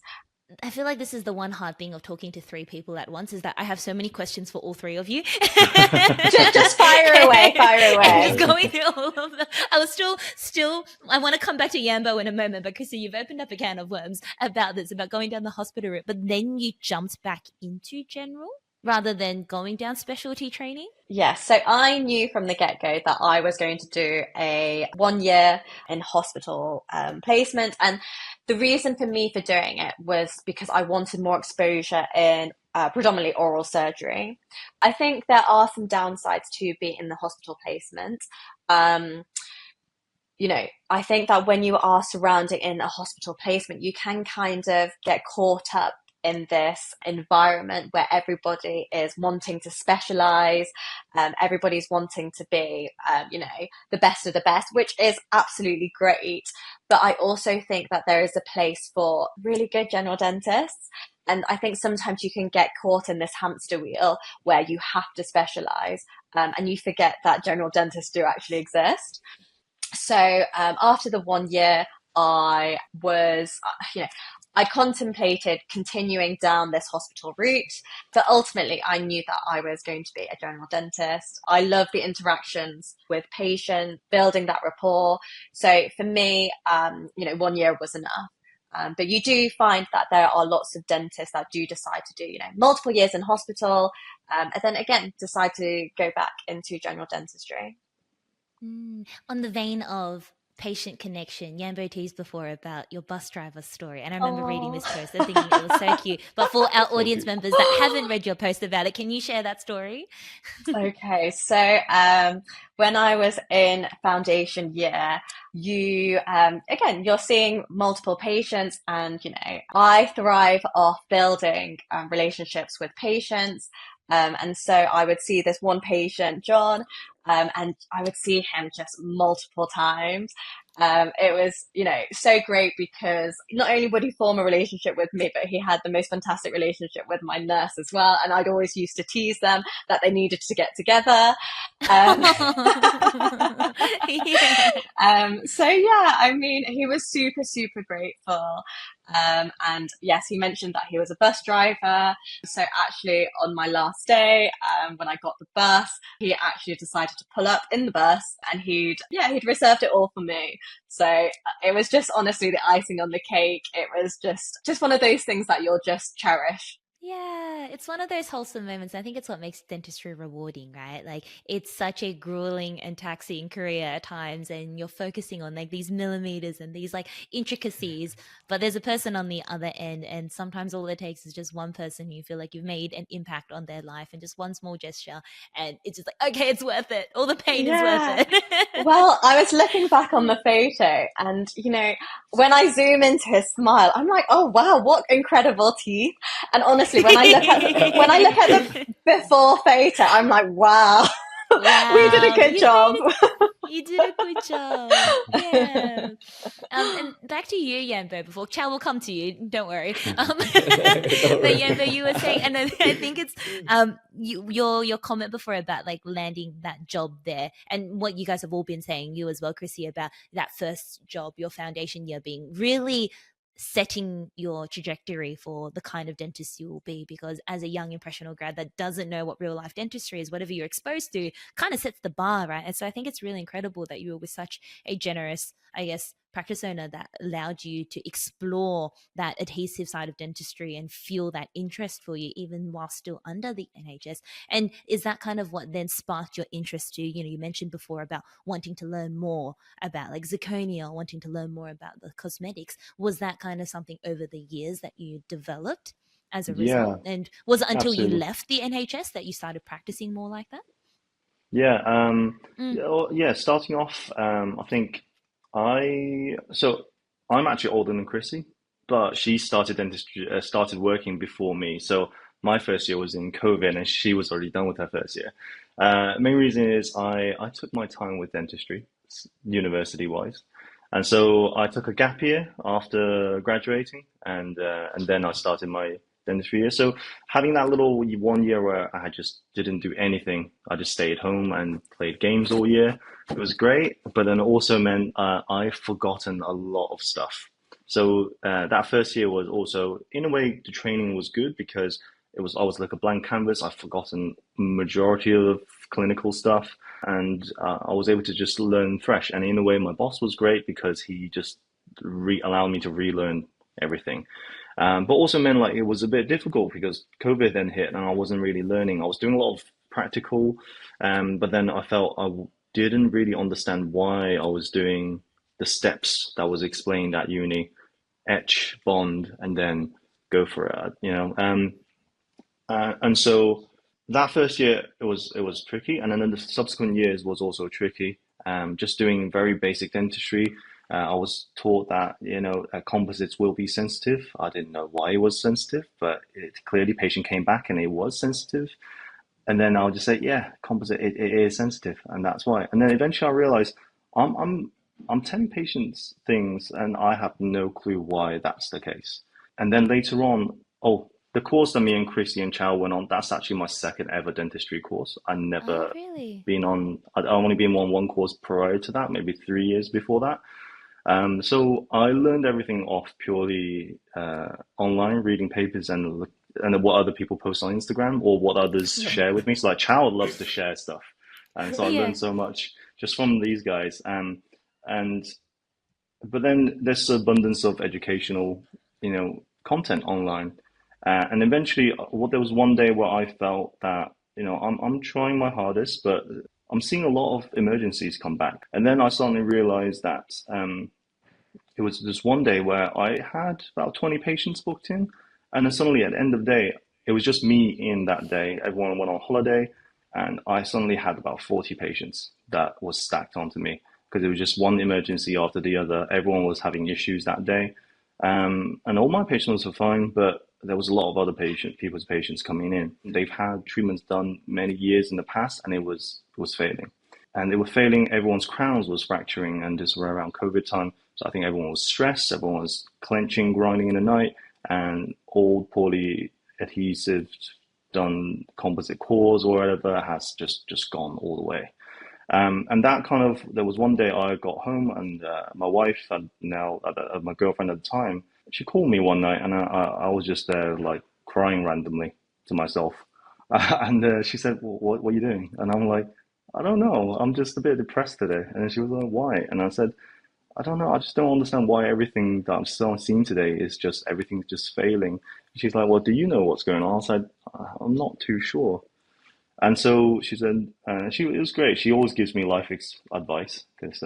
I feel like this is the one hard thing of talking to three people at once, is that I have so many questions for all three of you. just fire away. I'm just going through all of them. I was still, I want to come back to Yanbo in a moment, but Chrissy, you've opened up a can of worms about this, about going down the hospital route, but then you jumped back into general rather than going down specialty training? Yes, so I knew from the get-go that I was going to do a 1 year in hospital placement. And the reason for me for doing it was because I wanted more exposure in predominantly oral surgery. I think there are some downsides to being in the hospital placement. I think that when you are surrounding in a hospital placement, you can kind of get caught up in this environment where everybody is wanting to specialize, everybody's wanting to be, the best of the best, which is absolutely great. But I also think that there is a place for really good general dentists. And I think sometimes you can get caught in this hamster wheel where you have to specialize, and you forget that general dentists do actually exist. So after the 1 year, I was, I contemplated continuing down this hospital route, but ultimately I knew that I was going to be a general dentist. I love the interactions with patients, building that rapport. So for me, 1 year was enough. But you do find that there are lots of dentists that do decide to do, multiple years in hospital, and then again, decide to go back into general dentistry. On the vein of patient connection, Yanbo teased before about your bus driver story, and I remember reading this post and thinking it was so cute. But for our audience members that haven't read your post about it, can you share that story? Okay, so when I was in foundation year, you're seeing multiple patients, and I thrive off building relationships with patients. And so I would see this one patient, John, and I would see him just multiple times. It was, so great because not only would he form a relationship with me, but he had the most fantastic relationship with my nurse as well. And I'd always used to tease them that they needed to get together. So yeah, I mean, he was super, super grateful. And yes, he mentioned that he was a bus driver. So actually on my last day, when I got the bus, he actually decided to pull up in the bus, and he'd reserved it all for me. So it was just honestly the icing on the cake. It was just one of those things that you'll just cherish. Yeah, it's one of those wholesome moments. I think it's what makes dentistry rewarding, right? Like it's such a grueling and taxing career at times, and you're focusing on like these millimeters and these like intricacies, but there's a person on the other end, and sometimes all it takes is just one person who you feel like you've made an impact on their life and just one small gesture, and it's just like, okay, it's worth it. All the pain is worth Yeah. it. Well, I was looking back on the photo and, when I zoom into his smile, I'm like, oh wow, what incredible teeth. And honestly, when I look at the before photo, I'm like, wow, we did a Wow, good job. you did a good job. Yeah. And back to you, Yanbo. Before Chow will come to you, don't worry. Don't But worry. Yanbo, you were saying, and I think it's your comment before about like landing that job there, and what you guys have all been saying, you as well, Chrissy, about that first job, your foundation year being really setting your trajectory for the kind of dentist you will be, because as a young impressionable grad that doesn't know what real life dentistry is, whatever you're exposed to kind of sets the bar, right? And so I think it's really incredible that you were with such a generous, I guess, practice owner that allowed you to explore that adhesive side of dentistry and feel that interest for you even while still under the NHS. And is that kind of what then sparked your interest to, you mentioned before about wanting to learn more about like zirconia, wanting to learn more about the cosmetics? Was that kind of something over the years that you developed as a result? Yeah, And was it until you absolutely. left the NHS that you started practicing more like that? Yeah, Mm. yeah. Starting off, I think so I'm actually older than Chrissy, but she started dentistry, started working before me. So my first year was in COVID, and she was already done with her first year. Main reason is I took my time with dentistry, university wise, and so I took a gap year after graduating, and then I started my dentistry year. So having that little 1 year where I just didn't do anything, I just stayed home and played games all year. It was great, but then also meant I've forgotten a lot of stuff. So that first year was also, in a way, the training was good because I was like a blank canvas. I've forgotten majority of clinical stuff, and I was able to just learn fresh. And in a way, my boss was great because he just allowed me to relearn everything. But also meant like it was a bit difficult because COVID then hit and I wasn't really learning. I was doing a lot of practical, but then I felt didn't really understand why I was doing the steps that was explained at uni, etch, bond, and then go for it, and so that first year it was tricky, and then the subsequent years was also tricky. Just doing very basic dentistry. I was taught that composites will be sensitive. I didn't know why it was sensitive, but clearly patient came back and it was sensitive. And then I'll just say, yeah, composite it is sensitive, and that's why. And then eventually I realized I'm telling patients things, and I have no clue why that's the case. And then later on, oh, the course that me and Christy and Chow went on, that's actually my second ever dentistry course. Oh, really? I'd only been on one course prior to that, maybe 3 years before that. So I learned everything off purely online, reading papers and what other people post on Instagram or what others share with me. So like Chow loves to share stuff, and so I Yeah. learned so much just from these guys. And but then there's abundance of educational, content online, and eventually, there was one day where I felt that I'm trying my hardest, but I'm seeing a lot of emergencies come back, and then I suddenly realized that it was just one day where I had about 20 patients booked in, and then suddenly at the end of the day, it was just me in that day. Everyone went on holiday, and I suddenly had about 40 patients that was stacked onto me because it was just one emergency after the other. Everyone was having issues that day, and all my patients were fine, but there was a lot of other people's patients coming in. They've had treatments done many years in the past, and it was failing, and they were failing. Everyone's crowns was fracturing, and this was around COVID time. So I think everyone was stressed, everyone was clenching, grinding in the night, and old poorly adhesive done composite cores or whatever has just gone all the way. And that kind of, there was one day I got home and my wife, and now my girlfriend at the time, she called me one night and I was just there like crying randomly to myself. And she said, well, what are you doing? And I'm like, I don't know. I'm just a bit depressed today. And she was like, why? And I said, I don't know. I just don't understand why everything that I'm still seeing today is just everything's just failing. She's like, well, do you know what's going on? I said, I'm not too sure. And so she said, it was great. She always gives me life advice because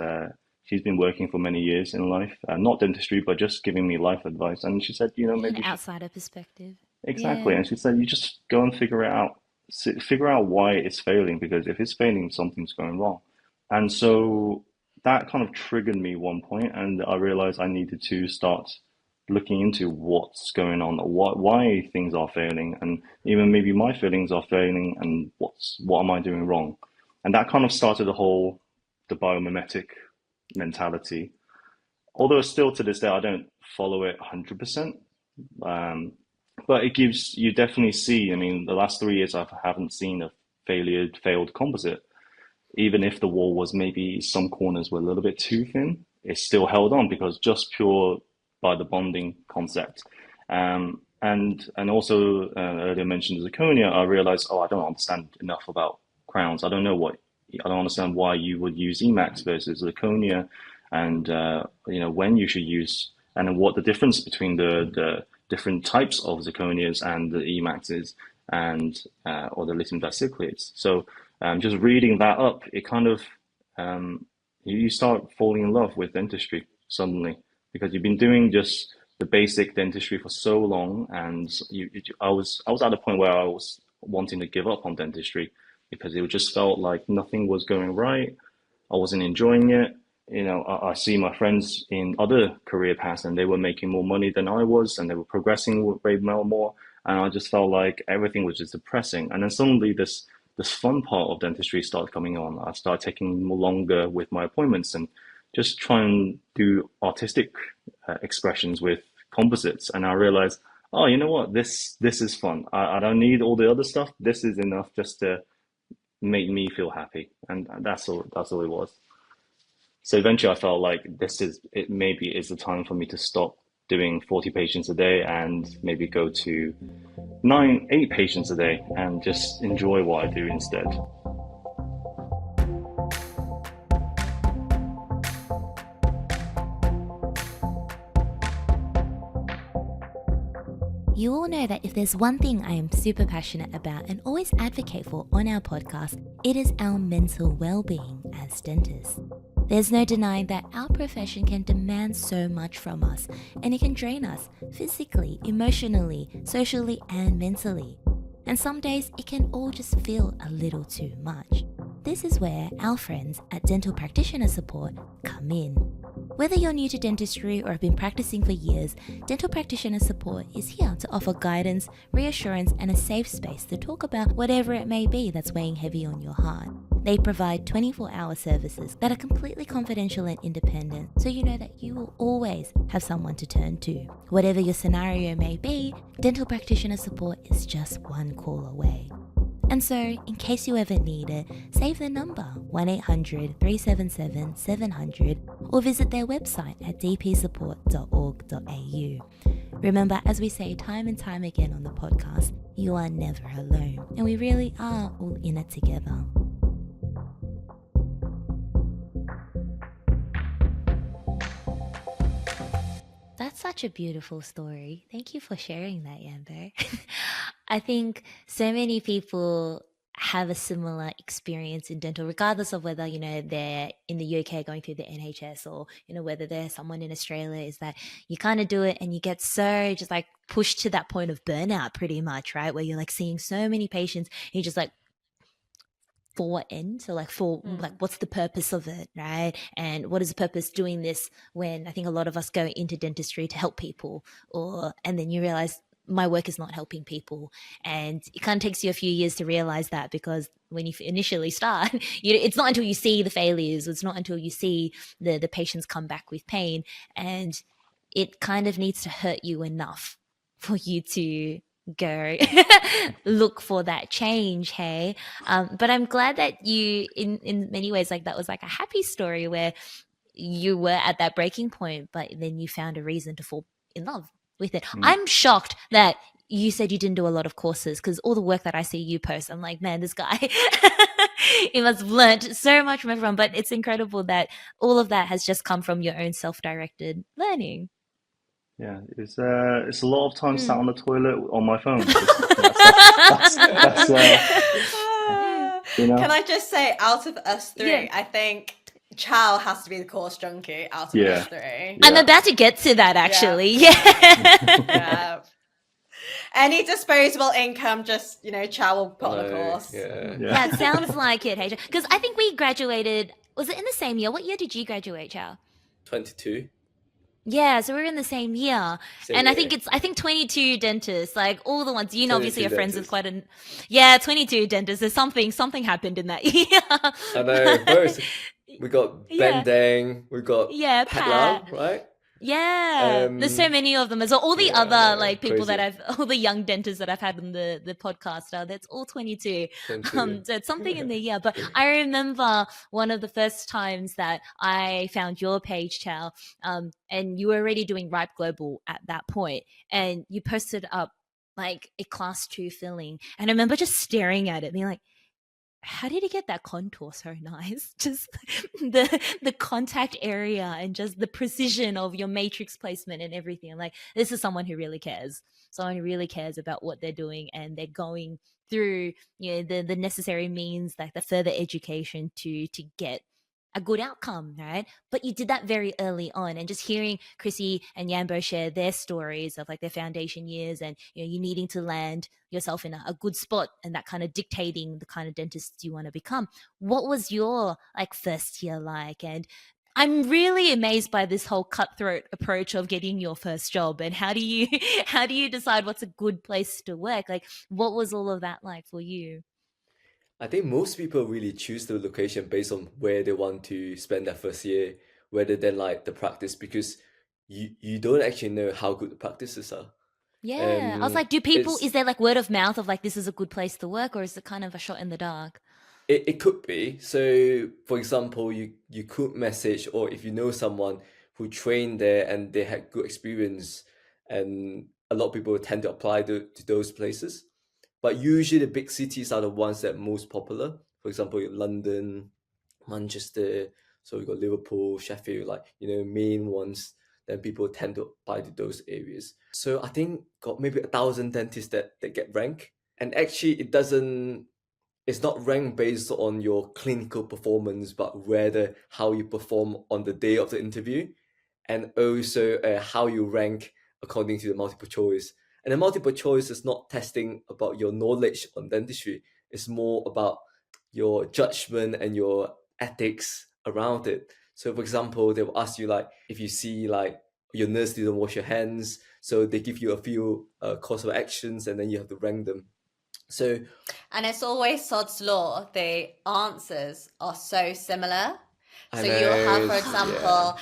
she's been working for many years in life, not dentistry, but just giving me life advice. And she said, Yeah, an maybe you should. outsider perspective. Exactly. Yeah. And she said, you just go and figure it out, figure out why it's failing, because if it's failing, something's going wrong. And so that kind of triggered me one point, and I realized I needed to start looking into what's going on, why things are failing, and even maybe my feelings are failing, and what am I doing wrong? And that kind of started the biomimetic mentality. Although still to this day, I don't follow it 100%. Um, but it gives you definitely see. I mean, the last 3 years I haven't seen a failed composite. Even if the wall was maybe some corners were a little bit too thin, it still held on because just pure by the bonding concept. And also earlier mentioned zirconia, I realized, I don't understand enough about crowns. I don't understand why you would use Emax versus zirconia, and when you should use, and what the difference between the different types of zirconias and the Emaxes and or the lithium dicyclates. So just reading that up, it kind of you start falling in love with dentistry suddenly because you've been doing just the basic dentistry for so long, and I was at a point where I was wanting to give up on dentistry because it just felt like nothing was going right. I wasn't enjoying it. I see my friends in other career paths and they were making more money than I was and they were progressing way more. And I just felt like everything was just depressing. And then suddenly this fun part of dentistry started coming on. I started taking more longer with my appointments and just try and do artistic expressions with composites. And I realized, oh, you know what? This is fun. I don't need all the other stuff. This is enough just to make me feel happy. And that's all it was. So eventually I felt like maybe is the time for me to stop doing 40 patients a day and maybe go to 8 patients a day and just enjoy what I do instead. You all know that if there's one thing I am super passionate about and always advocate for on our podcast, it is our mental well-being as dentists. There's no denying that our profession can demand so much from us, and it can drain us physically, emotionally, socially, and mentally. And some days it can all just feel a little too much. This is where our friends at Dental Practitioner Support come in. Whether you're new to dentistry or have been practicing for years, Dental Practitioner Support is here to offer guidance, reassurance, and a safe space to talk about whatever it may be that's weighing heavy on your heart. They provide 24-hour services that are completely confidential and independent, so you know that you will always have someone to turn to. Whatever your scenario may be, Dental Practitioner Support is just one call away. And so, in case you ever need it, save the number 1-800-377-700 or visit their website at dpsupport.org.au. Remember, as we say time and time again on the podcast, you are never alone, and we really are all in it together. That's such a beautiful story. Thank you for sharing that, Yanbo. I think so many people have a similar experience in dental, regardless of whether, they're in the UK going through the NHS or, whether there's someone in Australia, is that you kind of do it and you get so just like pushed to that point of burnout pretty much, right? Where you're like seeing so many patients and you're just like, for what end? So like what's the purpose of it, right? And what is the purpose doing this when I think a lot of us go into dentistry to help people, and then you realize my work is not helping people. And it kind of takes you a few years to realize that, because when you initially start, it's not until you see the failures, it's not until you see the patients come back with pain, and it kind of needs to hurt you enough for you to go look for that change. Hey, but I'm glad that you in many ways, like, that was like a happy story where you were at that breaking point, but then you found a reason to fall in love with it. I'm shocked that you said you didn't do a lot of courses, because all the work that I see you post, I'm like, man, this guy he must have learned so much from everyone. But it's incredible that all of that has just come from your own self-directed learning. Yeah, it's a lot of time sat Mm. on the toilet on my phone. That's you Can know. I just say, out of us Yeah. three, I think Chow has to be the course junkie out of Yeah, us three. I'm yeah. about to get to that actually. Yeah. Yeah. Any disposable income, just, Chow will put I on a know, course. yeah. Yeah. That sounds like it, Haja. Because I think we graduated, was it in the same year? What year did you graduate, Chow? 22, Yeah, so we're in the same year. same And I year. think 22 dentists, like all the ones, obviously 22 are friends with dentists. quite a, yeah, 22 dentists. There's something happened in that year. I know, both. We got Ben Yeah. Dang, we got Yeah, Pat Lau, Pat. right? Yeah, there's so many of them as well. All the Yeah, I other know, like people crazy. all the young dentists that I've had on the podcast, that's all 22. 22. So it's something in the year. But I remember one of the first times that I found your page, Chow, and you were already doing Ripe Global at that point, and you posted up like a class 2 filling, and I remember just staring at it, being like, how did he get that contour so nice? Just the contact area and just the precision of your matrix placement and everything. I'm like, this is someone who really cares. Someone who really cares about what they're doing, and they're going through the necessary means, like the further education to get a good outcome, right? But you did that very early on, and just hearing Chrissy and Yanbo share their stories of like their foundation years, and you needing to land yourself in a good spot, and that kind of dictating the kind of dentist you want to become. What was your like first year like? And I'm really amazed by this whole cutthroat approach of getting your first job, and how do you how do you decide what's a good place to work? Like, what was all of that like for you? I think most people really choose the location based on where they want to spend their first year, rather than like the practice, because you don't actually know how good the practices are. Yeah, I was like, do people, It's is there like word of mouth of like this is a good place to work, or is it kind of a shot in the dark? it could be. So for example, you could message, or if you know someone who trained there and they had good experience, and a lot of people tend to apply to those places. But usually the big cities are the ones that are most popular. For example, London, Manchester, so we got Liverpool, Sheffield, like main ones. Then people tend to apply to those areas. So I think got maybe 1,000 dentists that get ranked, and actually it's not ranked based on your clinical performance, but rather how you perform on the day of the interview, and also how you rank according to the multiple choice. And the multiple choice is not testing about your knowledge on dentistry. It's more about your judgment and your ethics around it. So for example, they will ask you like, if you see like your nurse didn't wash your hands, so they give you a few course of actions, and then you have to rank them. So, and it's always Sod's Law. The answers are so similar. So you'll have, for example,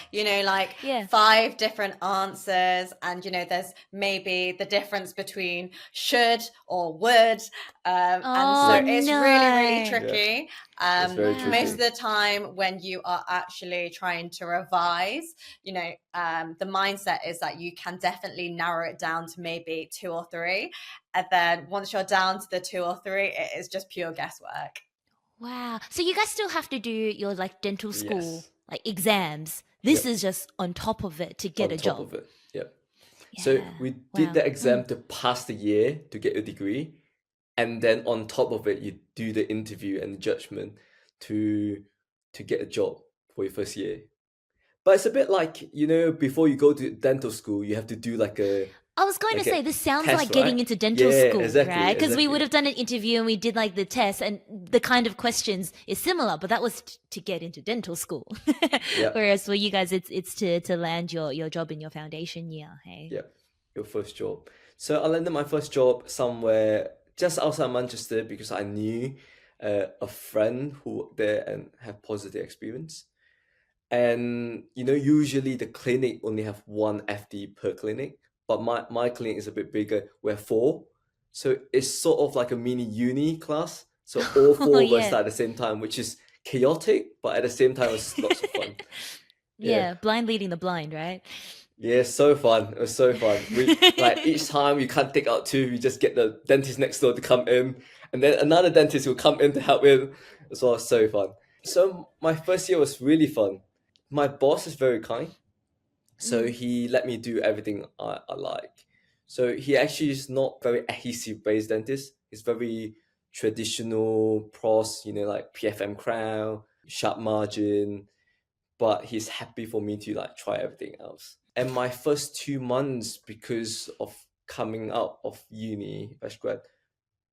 like 5 different answers, and there's maybe the difference between should or would, and so it's really tricky. Most of the time when you are actually trying to revise, the mindset is that you can definitely narrow it down to maybe 2 or 3, and then once you're down to the 2 or 3, it is just pure guesswork. Wow. So you guys still have to do your like dental school like exams. This is just on top of it to get a job. On top of it, yep. Yeah. So we did the exam to pass the year to get a degree, and then on top of it, you do the interview and the judgment to get a job for your first year. But it's a bit like, before you go to dental school, you have to do like a I was going to say, this sounds test, like getting into dental school, exactly, right? Because we exactly. would have done an interview and we did like the test, and the kind of questions is similar, but that was to get into dental school. Whereas for you guys, it's to land your job in your foundation year, hey? Yep, your first job. So I landed my first job somewhere just outside Manchester because I knew a friend who worked there and had positive experience. And usually the clinic only have 1 FD per clinic, but my clinic is a bit bigger. We're 4, so it's sort of like a mini uni class. So all 4 of us start at the same time, which is chaotic, but at the same time it's lots of fun. Yeah, blind leading the blind, right? Yeah, so fun. It was so fun. We like each time we can't take out 2, we just get the dentist next door to come in, and then another dentist will come in to help in. It was so fun. So my first year was really fun. My boss is very kind. So he let me do everything I like. So he actually is not very adhesive based dentist. He's very traditional pros, like PFM crown, sharp margin, but he's happy for me to like try everything else. And my first 2 months, because of coming out of uni, fresh grad,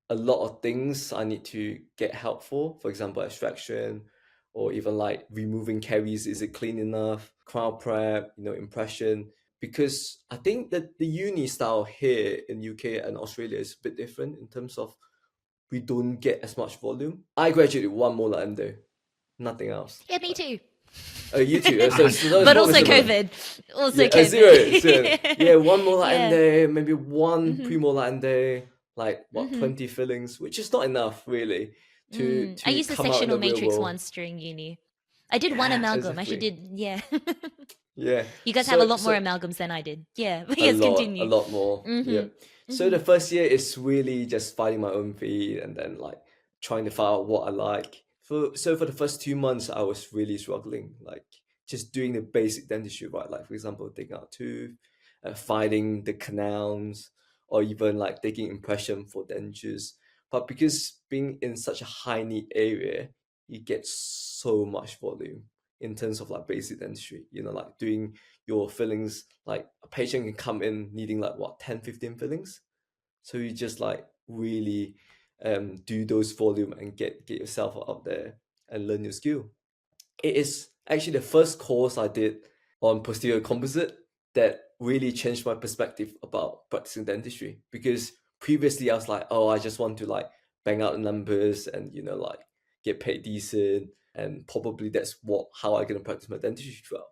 a lot of things I need to get help for example, extraction, or even like removing caries, is it clean enough, crown prep, impression. Because I think that the uni style here in UK and Australia is a bit different in terms of we don't get as much volume. I graduated one molar endo, nothing else. Yeah, me too. Oh, you too. But also COVID. COVID. Zero. Yeah, one molar endo, maybe one premolar endo, like 20 fillings, which is not enough really to I used the come out in sectional the real matrix world. once during uni. I did one amalgam. Exactly. I actually did, Yeah. You guys have a lot more amalgams than I did. Yeah. Yes, continue. A lot more. Yeah. So the first year is really just finding my own feet and then like trying to find out what I like. So for the first 2 months, I was really struggling, like just doing the basic dentistry, right? Like for example, taking out tooth, finding the canals, or even like taking impression for dentures. But because being in such a high need area, you get so much volume in terms of like basic dentistry, like doing your fillings. Like a patient can come in needing like 10, 15 fillings. So you just like really do those volume and get yourself out there and learn your skill. It is actually the first course I did on posterior composite that really changed my perspective about practicing dentistry. Because previously I was like, oh, I just want to like bang out the numbers and like get paid decent, and probably that's how I'm gonna practice my dentistry well.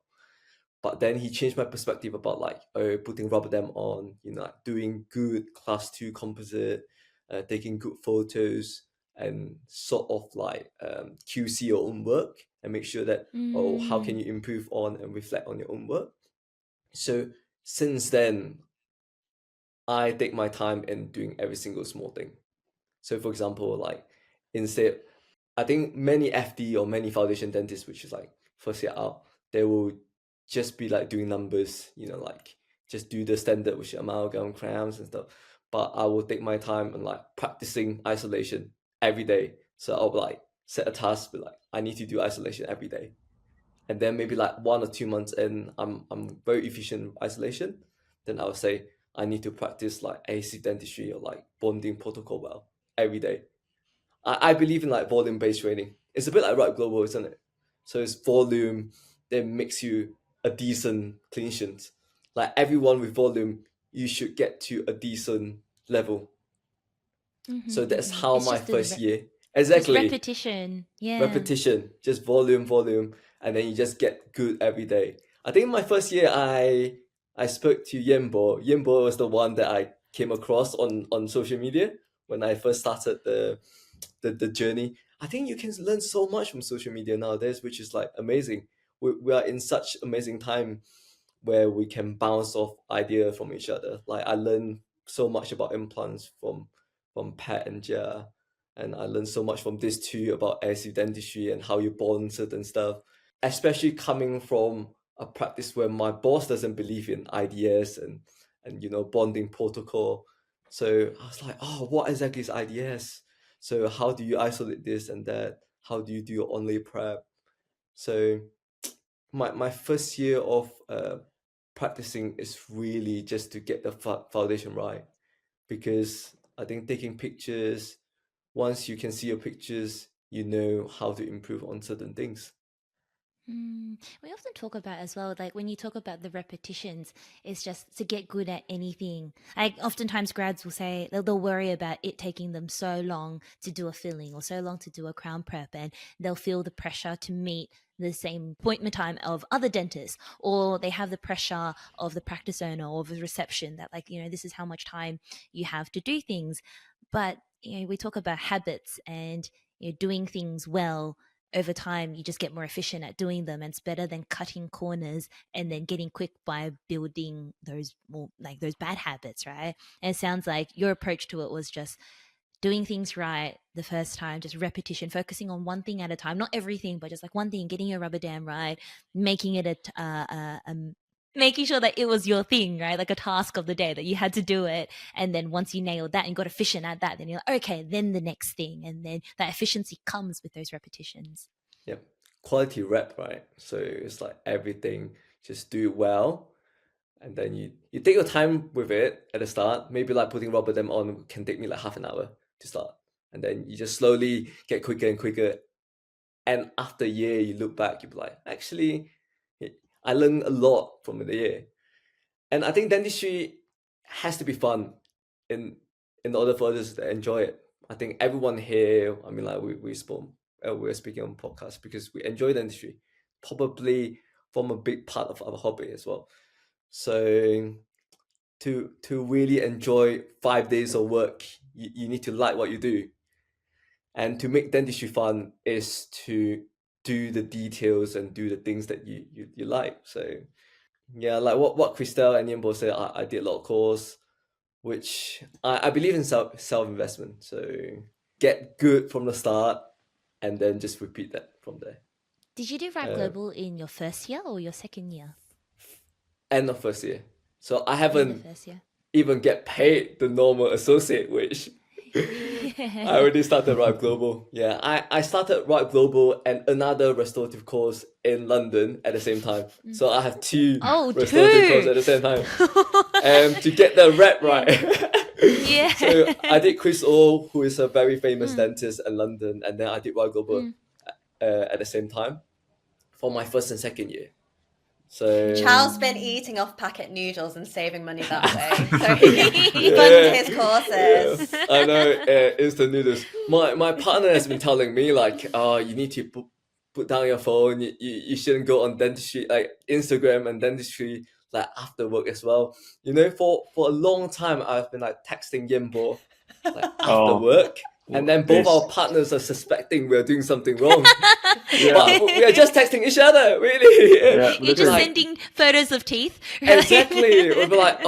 But then he changed my perspective about like putting rubber dam on, like doing good class 2 composite, taking good photos, and sort of like QC your own work and make sure that how can you improve on and reflect on your own work. So since then, I take my time in doing every single small thing. So for example, like instead, I think many FD or many foundation dentists, which is like first year out, they will just be like doing numbers, like just do the standard, which is amalgam, crowns and stuff. But I will take my time and like practicing isolation every day. So I'll like set a task, but like I need to do isolation every day. And then maybe like 1 or 2 months in, I'm very efficient in isolation. Then I'll say I need to practice like AC dentistry or like bonding protocol well every day. I believe in like volume-based training. It's a bit like Right Global, isn't it? So it's volume that makes you a decent clinician. Like everyone with volume, you should get to a decent level. So that's how it's my first year. Exactly. It's repetition. Yeah. Repetition. Just volume, and then you just get good every day. I think my first year I spoke to Yanbo. Yanbo was the one that I came across on social media when I first started the journey. I think you can learn so much from social media nowadays, which is like amazing. We are in such amazing time where we can bounce off ideas from each other. Like I learned so much about implants from Pat and Jia, and I learned so much from this too about acid dentistry and how you bond certain stuff. Especially coming from a practice where my boss doesn't believe in IDS and bonding protocol. So I was like, oh, what exactly is IDS? So how do you isolate this and that? How do you do your onlay prep? So my first year of practicing is really just to get the foundation right, because I think taking pictures, once you can see your pictures, you know how to improve on certain things. We often talk about as well, like when you talk about the repetitions, it's just to get good at anything. Like oftentimes grads will say they'll worry about it taking them so long to do a filling or so long to do a crown prep, and they'll feel the pressure to meet the same appointment time of other dentists, or they have the pressure of the practice owner or the reception that like, this is how much time you have to do things. But we talk about habits and doing things well. Over time, you just get more efficient at doing them, and it's better than cutting corners and then getting quick by building those more like those bad habits, right? And it sounds like your approach to it was just doing things right the first time, just repetition, focusing on one thing at a time, not everything, but just like one thing, getting your rubber dam right, making it making sure that it was your thing, right? Like a task of the day that you had to do it. And then once you nailed that and got efficient at that, then you're like, okay, then the next thing. And then that efficiency comes with those repetitions. Yep. Quality rep, right? So it's like everything, just do it well. And then you take your time with it at the start. Maybe like putting rubber dam on can take me like half an hour to start. And then you just slowly get quicker and quicker. And after a year, you look back, you'll be like, actually, I learned a lot from the year. And I think dentistry has to be fun in order for us to enjoy it. I think everyone here, I mean, like we're speaking on podcast because we enjoy dentistry, probably form a big part of our hobby as well. So to really enjoy 5 days of work, you need to like what you do. And to make dentistry fun is to do the details and do the things that you like. So yeah, like what Christelle and Yanbo said, I did a lot of course, which I believe in self-investment. So get good from the start and then just repeat that from there. Did you do Rap Global in your first year or your second year? End of first year. So I haven't even get paid the normal associate wage. I already started Ripe Global. Yeah, I started Ripe Global and another restorative course in London at the same time. So I have two restorative courses at the same time. And to get the rep right. Yeah. So I did Chris O, who is a very famous dentist in London, and then I did Ripe Global at the same time for my first and second year. So Chow's been eating off packet noodles and saving money that way, so he can fund his courses. Yeah, I know, instant noodles. My partner has been telling me like, you need to put down your phone. You shouldn't go on dentistry, like Instagram and dentistry, like after work as well. You know, for a long time I've been like texting Yanbo like after work. And then both our partners are suspecting we're doing something wrong. But we are just texting each other, really. Yeah, you're just sending photos of teeth. Right? Exactly. We'll be like,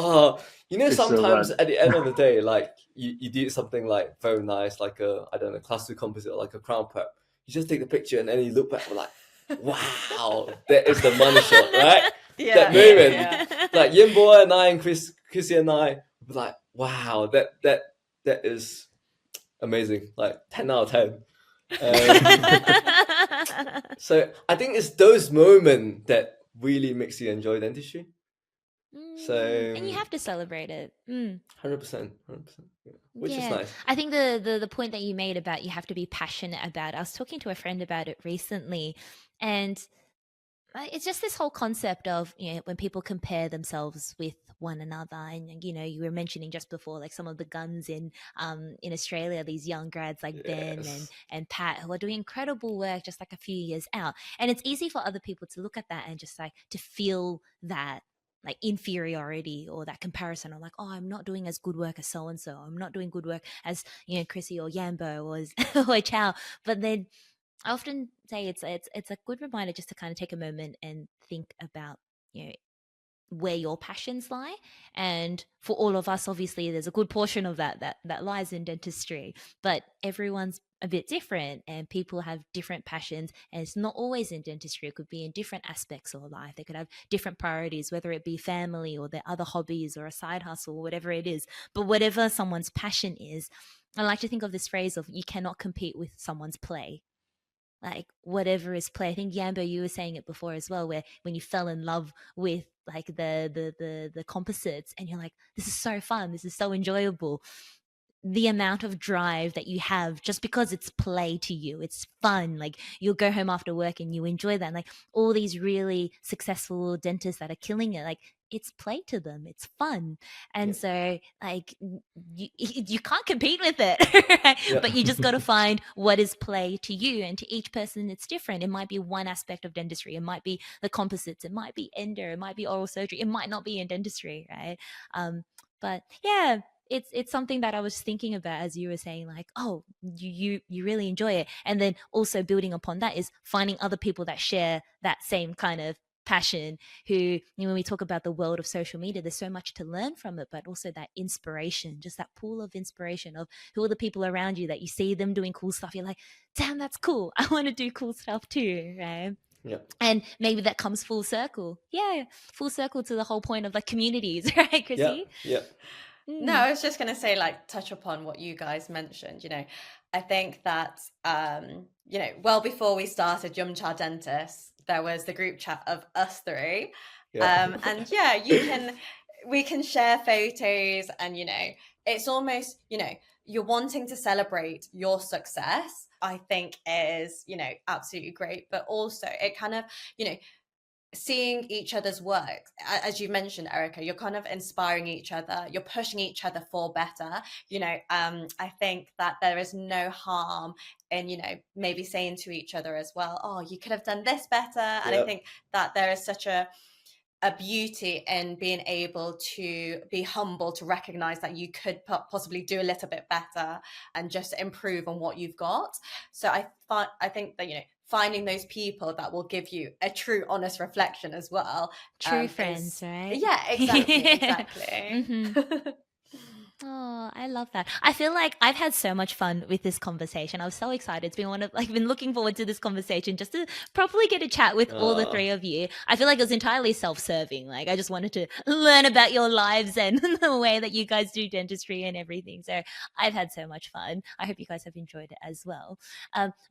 you know, sometimes so at the end of the day, like you do something like very nice, like I don't know, class 2 composite or like a crown prep. You just take the picture and then you look back and like, wow, that is the money shot, right? Yeah, that moment. Yeah. Like Yanbo and I and Chrissy and I were like, wow, that is amazing, like 10 out of 10. So I think it's those moments that really makes you enjoy dentistry. So and you have to celebrate it. 100%, yeah. Which is nice. I think the point that you made about you have to be passionate about it. I was talking to a friend about it recently, and it's just this whole concept of, you know, when people compare themselves with one another, and you know, you were mentioning just before like some of the guns in Australia, these young grads like Ben and Pat, who are doing incredible work just like a few years out, and it's easy for other people to look at that and just like to feel that like inferiority or that comparison, or like, oh, I'm not doing as good work as so and so, I'm not doing good work as, you know, Chrissy or Yanbo or Chow. But then I often say it's a good reminder just to kind of take a moment and think about, you know, where your passions lie. And for all of us, obviously, there's a good portion of that lies in dentistry, but everyone's a bit different and people have different passions, and it's not always in dentistry. It could be in different aspects of life. They could have different priorities, whether it be family or their other hobbies or a side hustle or whatever it is. But whatever someone's passion is, I like to think of this phrase of you cannot compete with someone's play. Like whatever is play. I think Yanbo, you were saying it before as well, where when you fell in love with like the composites and you're like, this is so fun, this is so enjoyable. The amount of drive that you have just because it's play to you, it's fun. Like you'll go home after work and you enjoy that. And like all these really successful dentists that are killing it, like it's play to them, it's fun. And so like you can't compete with it. Right? But you just got to find what is play to you, and to each person it's different. It might be one aspect of dentistry, it might be the composites, it might be endo, it might be oral surgery, it might not be in dentistry, right? But yeah, it's something that I was thinking about as you were saying, like, oh, you really enjoy it. And then also building upon that is finding other people that share that same kind of passion, who, you know, when we talk about the world of social media, there's so much to learn from it, but also that inspiration, just that pool of inspiration of who are the people around you that you see them doing cool stuff, you're like, damn, that's cool, I want to do cool stuff too, right? Yeah. And maybe that comes full circle. Yeah, full circle to the whole point of like communities, right, Chrissy? Yeah. No, I was just going to say, like, touch upon what you guys mentioned. I think that, well before we started Yum Cha Dentist, there was the group chat of us three. Yeah. And yeah, we can share photos, and, it's almost, you're wanting to celebrate your success, I think is, absolutely great. But also it kind of, seeing each other's work, as you mentioned, Erica, you're kind of inspiring each other, you're pushing each other for better. I think that there is no harm in, maybe saying to each other as well, oh, you could have done this better. And I think that there is such a beauty in being able to be humble, to recognize that you could possibly do a little bit better and just improve on what you've got. So I think that, finding those people that will give you a true, honest reflection as well. True friends, right? Yeah, exactly. Mm-hmm. Oh, I love that. I feel like I've had so much fun with this conversation. I was so excited. It's been been looking forward to this conversation just to properly get a chat with all the three of you. I feel like it was entirely self-serving. Like I just wanted to learn about your lives and the way that you guys do dentistry and everything. So I've had so much fun. I hope you guys have enjoyed it as well.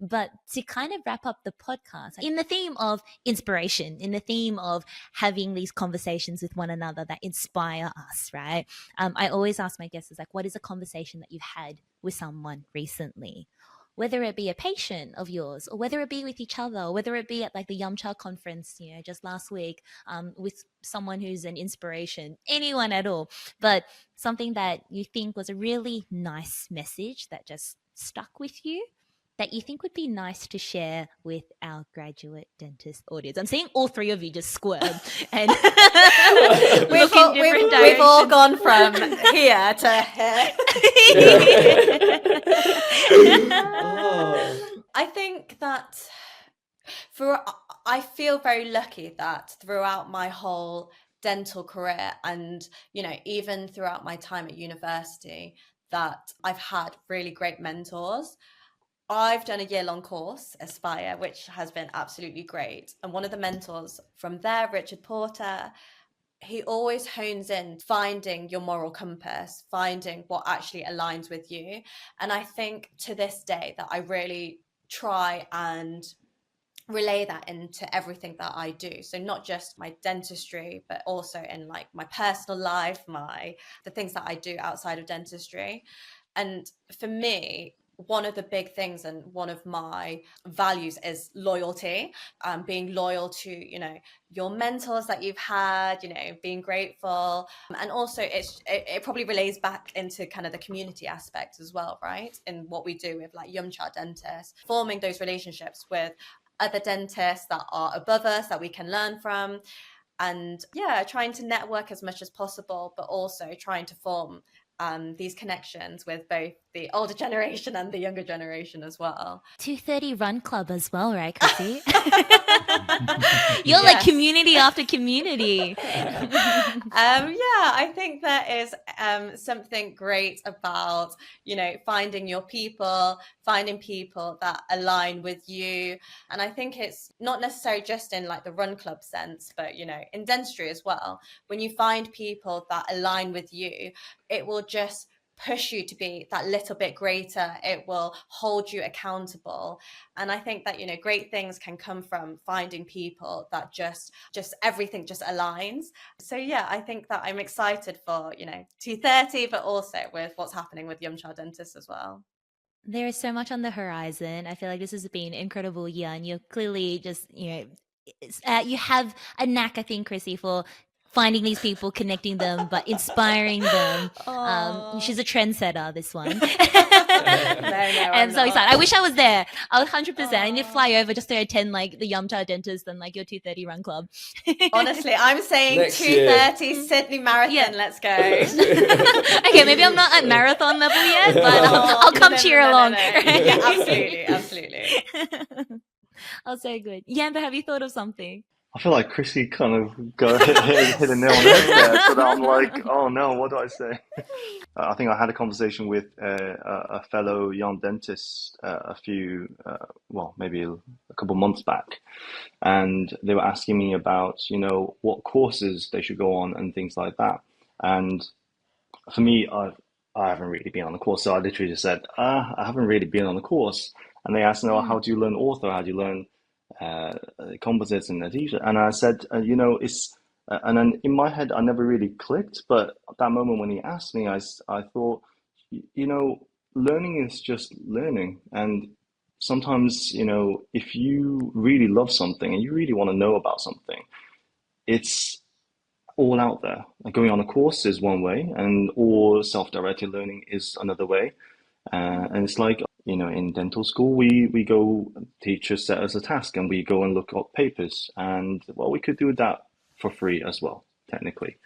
But to kind of wrap up the podcast, in the theme of inspiration, in the theme of having these conversations with one another that inspire us, right? I always ask my guests, is like, what is a conversation that you've had with someone recently? Whether it be a patient of yours, or whether it be with each other, or whether it be at like the Yum Cha conference, just last week, with someone who's an inspiration, anyone at all, but something that you think was a really nice message that just stuck with you, that you think would be nice to share with our graduate dentist audience. I'm seeing all three of you just squirm and we've all gone from here to here. I think that I feel very lucky that throughout my whole dental career, and even throughout my time at university, that I've had really great mentors. I've done a year-long course, Aspire, which has been absolutely great. And one of the mentors from there, Richard Porter, he always hones in finding your moral compass, finding what actually aligns with you. And I think to this day that I really try and relay that into everything that I do. So not just my dentistry, but also in like my personal life, the things that I do outside of dentistry. And for me, one of the big things and one of my values is loyalty, being loyal to, your mentors that you've had, being grateful. And also it probably relays back into kind of the community aspect as well, right? In what we do with like Yum Cha Dentists, forming those relationships with other dentists that are above us that we can learn from. And yeah, trying to network as much as possible, but also trying to form these connections with both the older generation and the younger generation as well. 2:30 Run Club as well, right, Chrissy? You're like community after community. I think there is something great about, finding your people, finding people that align with you. And I think it's not necessarily just in like the Run Club sense, but, in dentistry as well. When you find people that align with you, it will just push you to be that little bit greater. It will hold you accountable. And I think that, great things can come from finding people that just everything just aligns. So yeah, I think that I'm excited for, 2:30, but also with what's happening with Yum Cha Dentist as well. There is so much on the horizon. I feel like this has been an incredible year, and you're clearly just, you have a knack, I think, Chrissy, for finding these people, connecting them, but inspiring them. She's a trendsetter, this one. No, I'm so excited. I wish I was there. I was 100%. I need to fly over just to attend like the Yum Cha Dentist and like your 2:30 Run Club. Honestly, I'm saying 2:30 Sydney Marathon. Yeah. Let's go. Okay, maybe I'm not at marathon level yet, but I'll come cheer along. Yeah, absolutely. Oh, so good. Yanbo, have you thought of something? I feel like Chrissy kind of hit a nail on the head there. So that I'm like, oh no, what do I say? I think I had a conversation with a fellow young dentist maybe a couple months back, and they were asking me about, what courses they should go on and things like that. And for me, I haven't really been on a course, so I literally just said, I haven't really been on a course. And they asked, how do you learn ortho? How do you learn composites and adhesion? And I said, it's and then in my head, I never really clicked. But at that moment when he asked me, I thought, learning is just learning. And sometimes, if you really love something and you really want to know about something, it's all out there. Like going on a course is one way, and or self-directed learning is another way. And it's like, in dental school, we go, teachers set us a task and we go and look up papers. And well, we could do that for free as well, technically.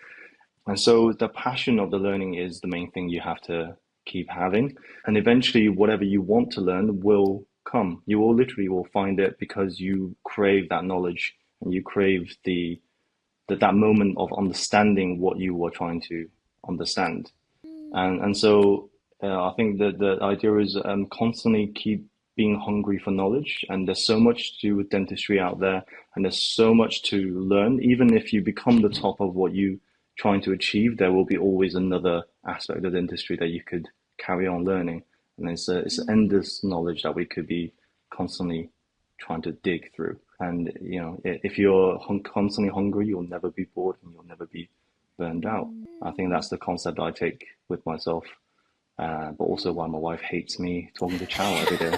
And so the passion of the learning is the main thing you have to keep having. And eventually, whatever you want to learn will come. You will literally will find it because you crave that knowledge and you crave that moment of understanding what you were trying to understand. And so I think that the idea is constantly keep being hungry for knowledge. And there's so much to do with dentistry out there, and there's so much to learn. Even if you become the top of what you trying to achieve, there will be always another aspect of dentistry that you could carry on learning. And it's endless knowledge that we could be constantly trying to dig through. And if you're constantly hungry, you'll never be bored and you'll never be burned out. I think that's the concept I take with myself, but also why my wife hates me talking to Chow every day.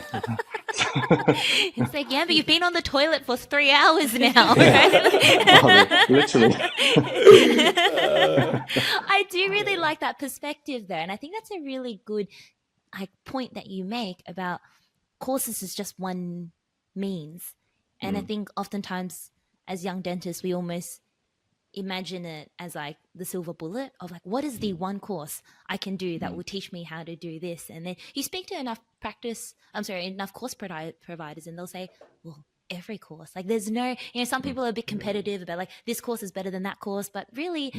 It's like, yeah, but you've been on the toilet for 3 hours now, right? Literally. I do really like that perspective there, and I think that's a really good point that you make about courses is just one means. And I think oftentimes as young dentists, we almost imagine it as like the silver bullet of like, what is the one course I can do that will teach me how to do this? And then you speak to enough course providers, and they'll say, well, every course, like there's no, some people are a bit competitive about like this course is better than that course, but really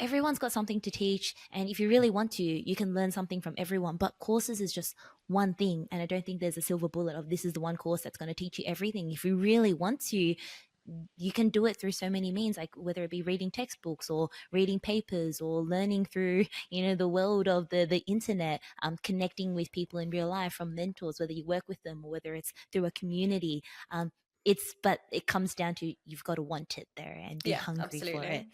everyone's got something to teach. And if you really want to, you can learn something from everyone, but courses is just one thing. And I don't think there's a silver bullet of this is the one course that's going to teach you everything. If you really want to, you can do it through so many means, like whether it be reading textbooks or reading papers or learning through, the world of the internet, connecting with people in real life from mentors, whether you work with them or whether it's through a community. But it comes down to you've got to want it there and be hungry for it,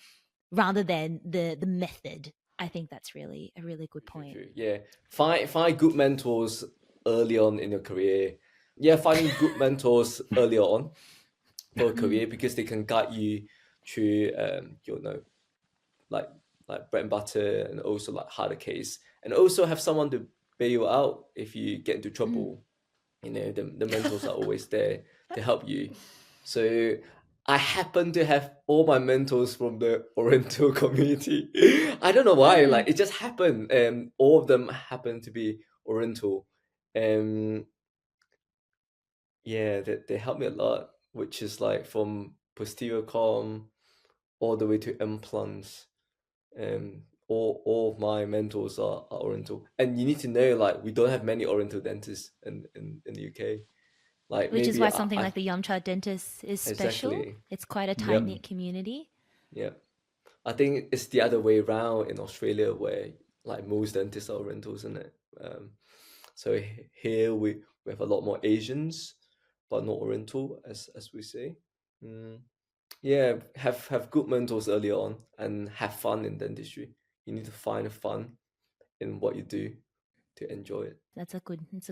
rather than the method. I think that's really a really good point. Yeah, find good mentors early on in your career. Yeah, finding good mentors early on for a career, because they can guide you through like bread and butter, and also like harder case, and also have someone to bail you out if you get into trouble. The mentors are always there to help you. So I happen to have all my mentors from the Oriental community. I don't know why, like it just happened. All of them happen to be Oriental. Yeah, they helped me a lot, which is like from posterior com all the way to implants. All of my mentors are Oriental. And you need to know, like, we don't have many Oriental dentists in the UK. Like, which is why something like the Yanbo dentist is special. Exactly. It's quite a tight-knit community. Yeah. I think it's the other way around in Australia, where like most dentists are Orientals, isn't it? So here we have a lot more Asians, but not Oriental, as we say. Yeah, have good mentors early on and have fun in dentistry. You need to find fun in what you do to enjoy it. It's a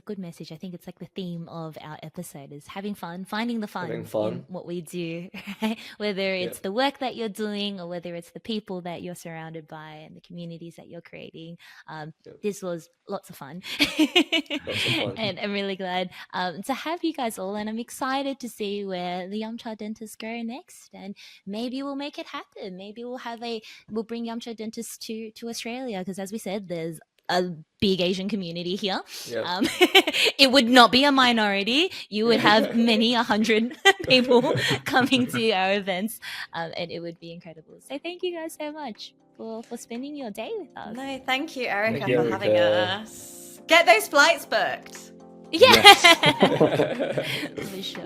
good message. I think it's like the theme of our episode is having fun, finding the fun in what we do, right? Whether it's the work that you're doing or whether it's the people that you're surrounded by and the communities that you're creating. This was lots of fun. And I'm really glad to have you guys all, and I'm excited to see where the Yanbo dentists go next, and maybe we'll make it happen. Maybe we'll bring Yanbo dentists to Australia, because as we said, there's a big Asian community here. Yep. It would not be a minority. You would have many 100 people coming to our events, and it would be incredible. So thank you guys so much for spending your day with us. No, thank you, Erica, Thank you, for having Erica. us. Get those flights booked. Yeah, Yes. for sure.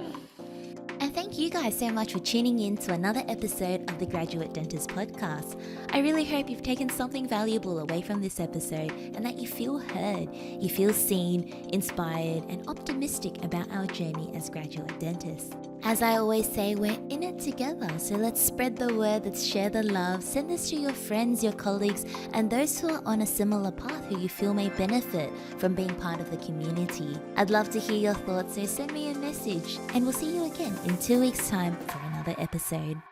And thank you guys so much for tuning in to another episode of the Graduate Dentist Podcast. I really hope you've taken something valuable away from this episode and that you feel heard, you feel seen, inspired, and optimistic about our journey as graduate dentists. As I always say, we're in it together, so let's spread the word, let's share the love, send this to your friends, your colleagues, and those who are on a similar path who you feel may benefit from being part of the community. I'd love to hear your thoughts, so send me a message, and we'll see you again in 2 weeks' time for another episode.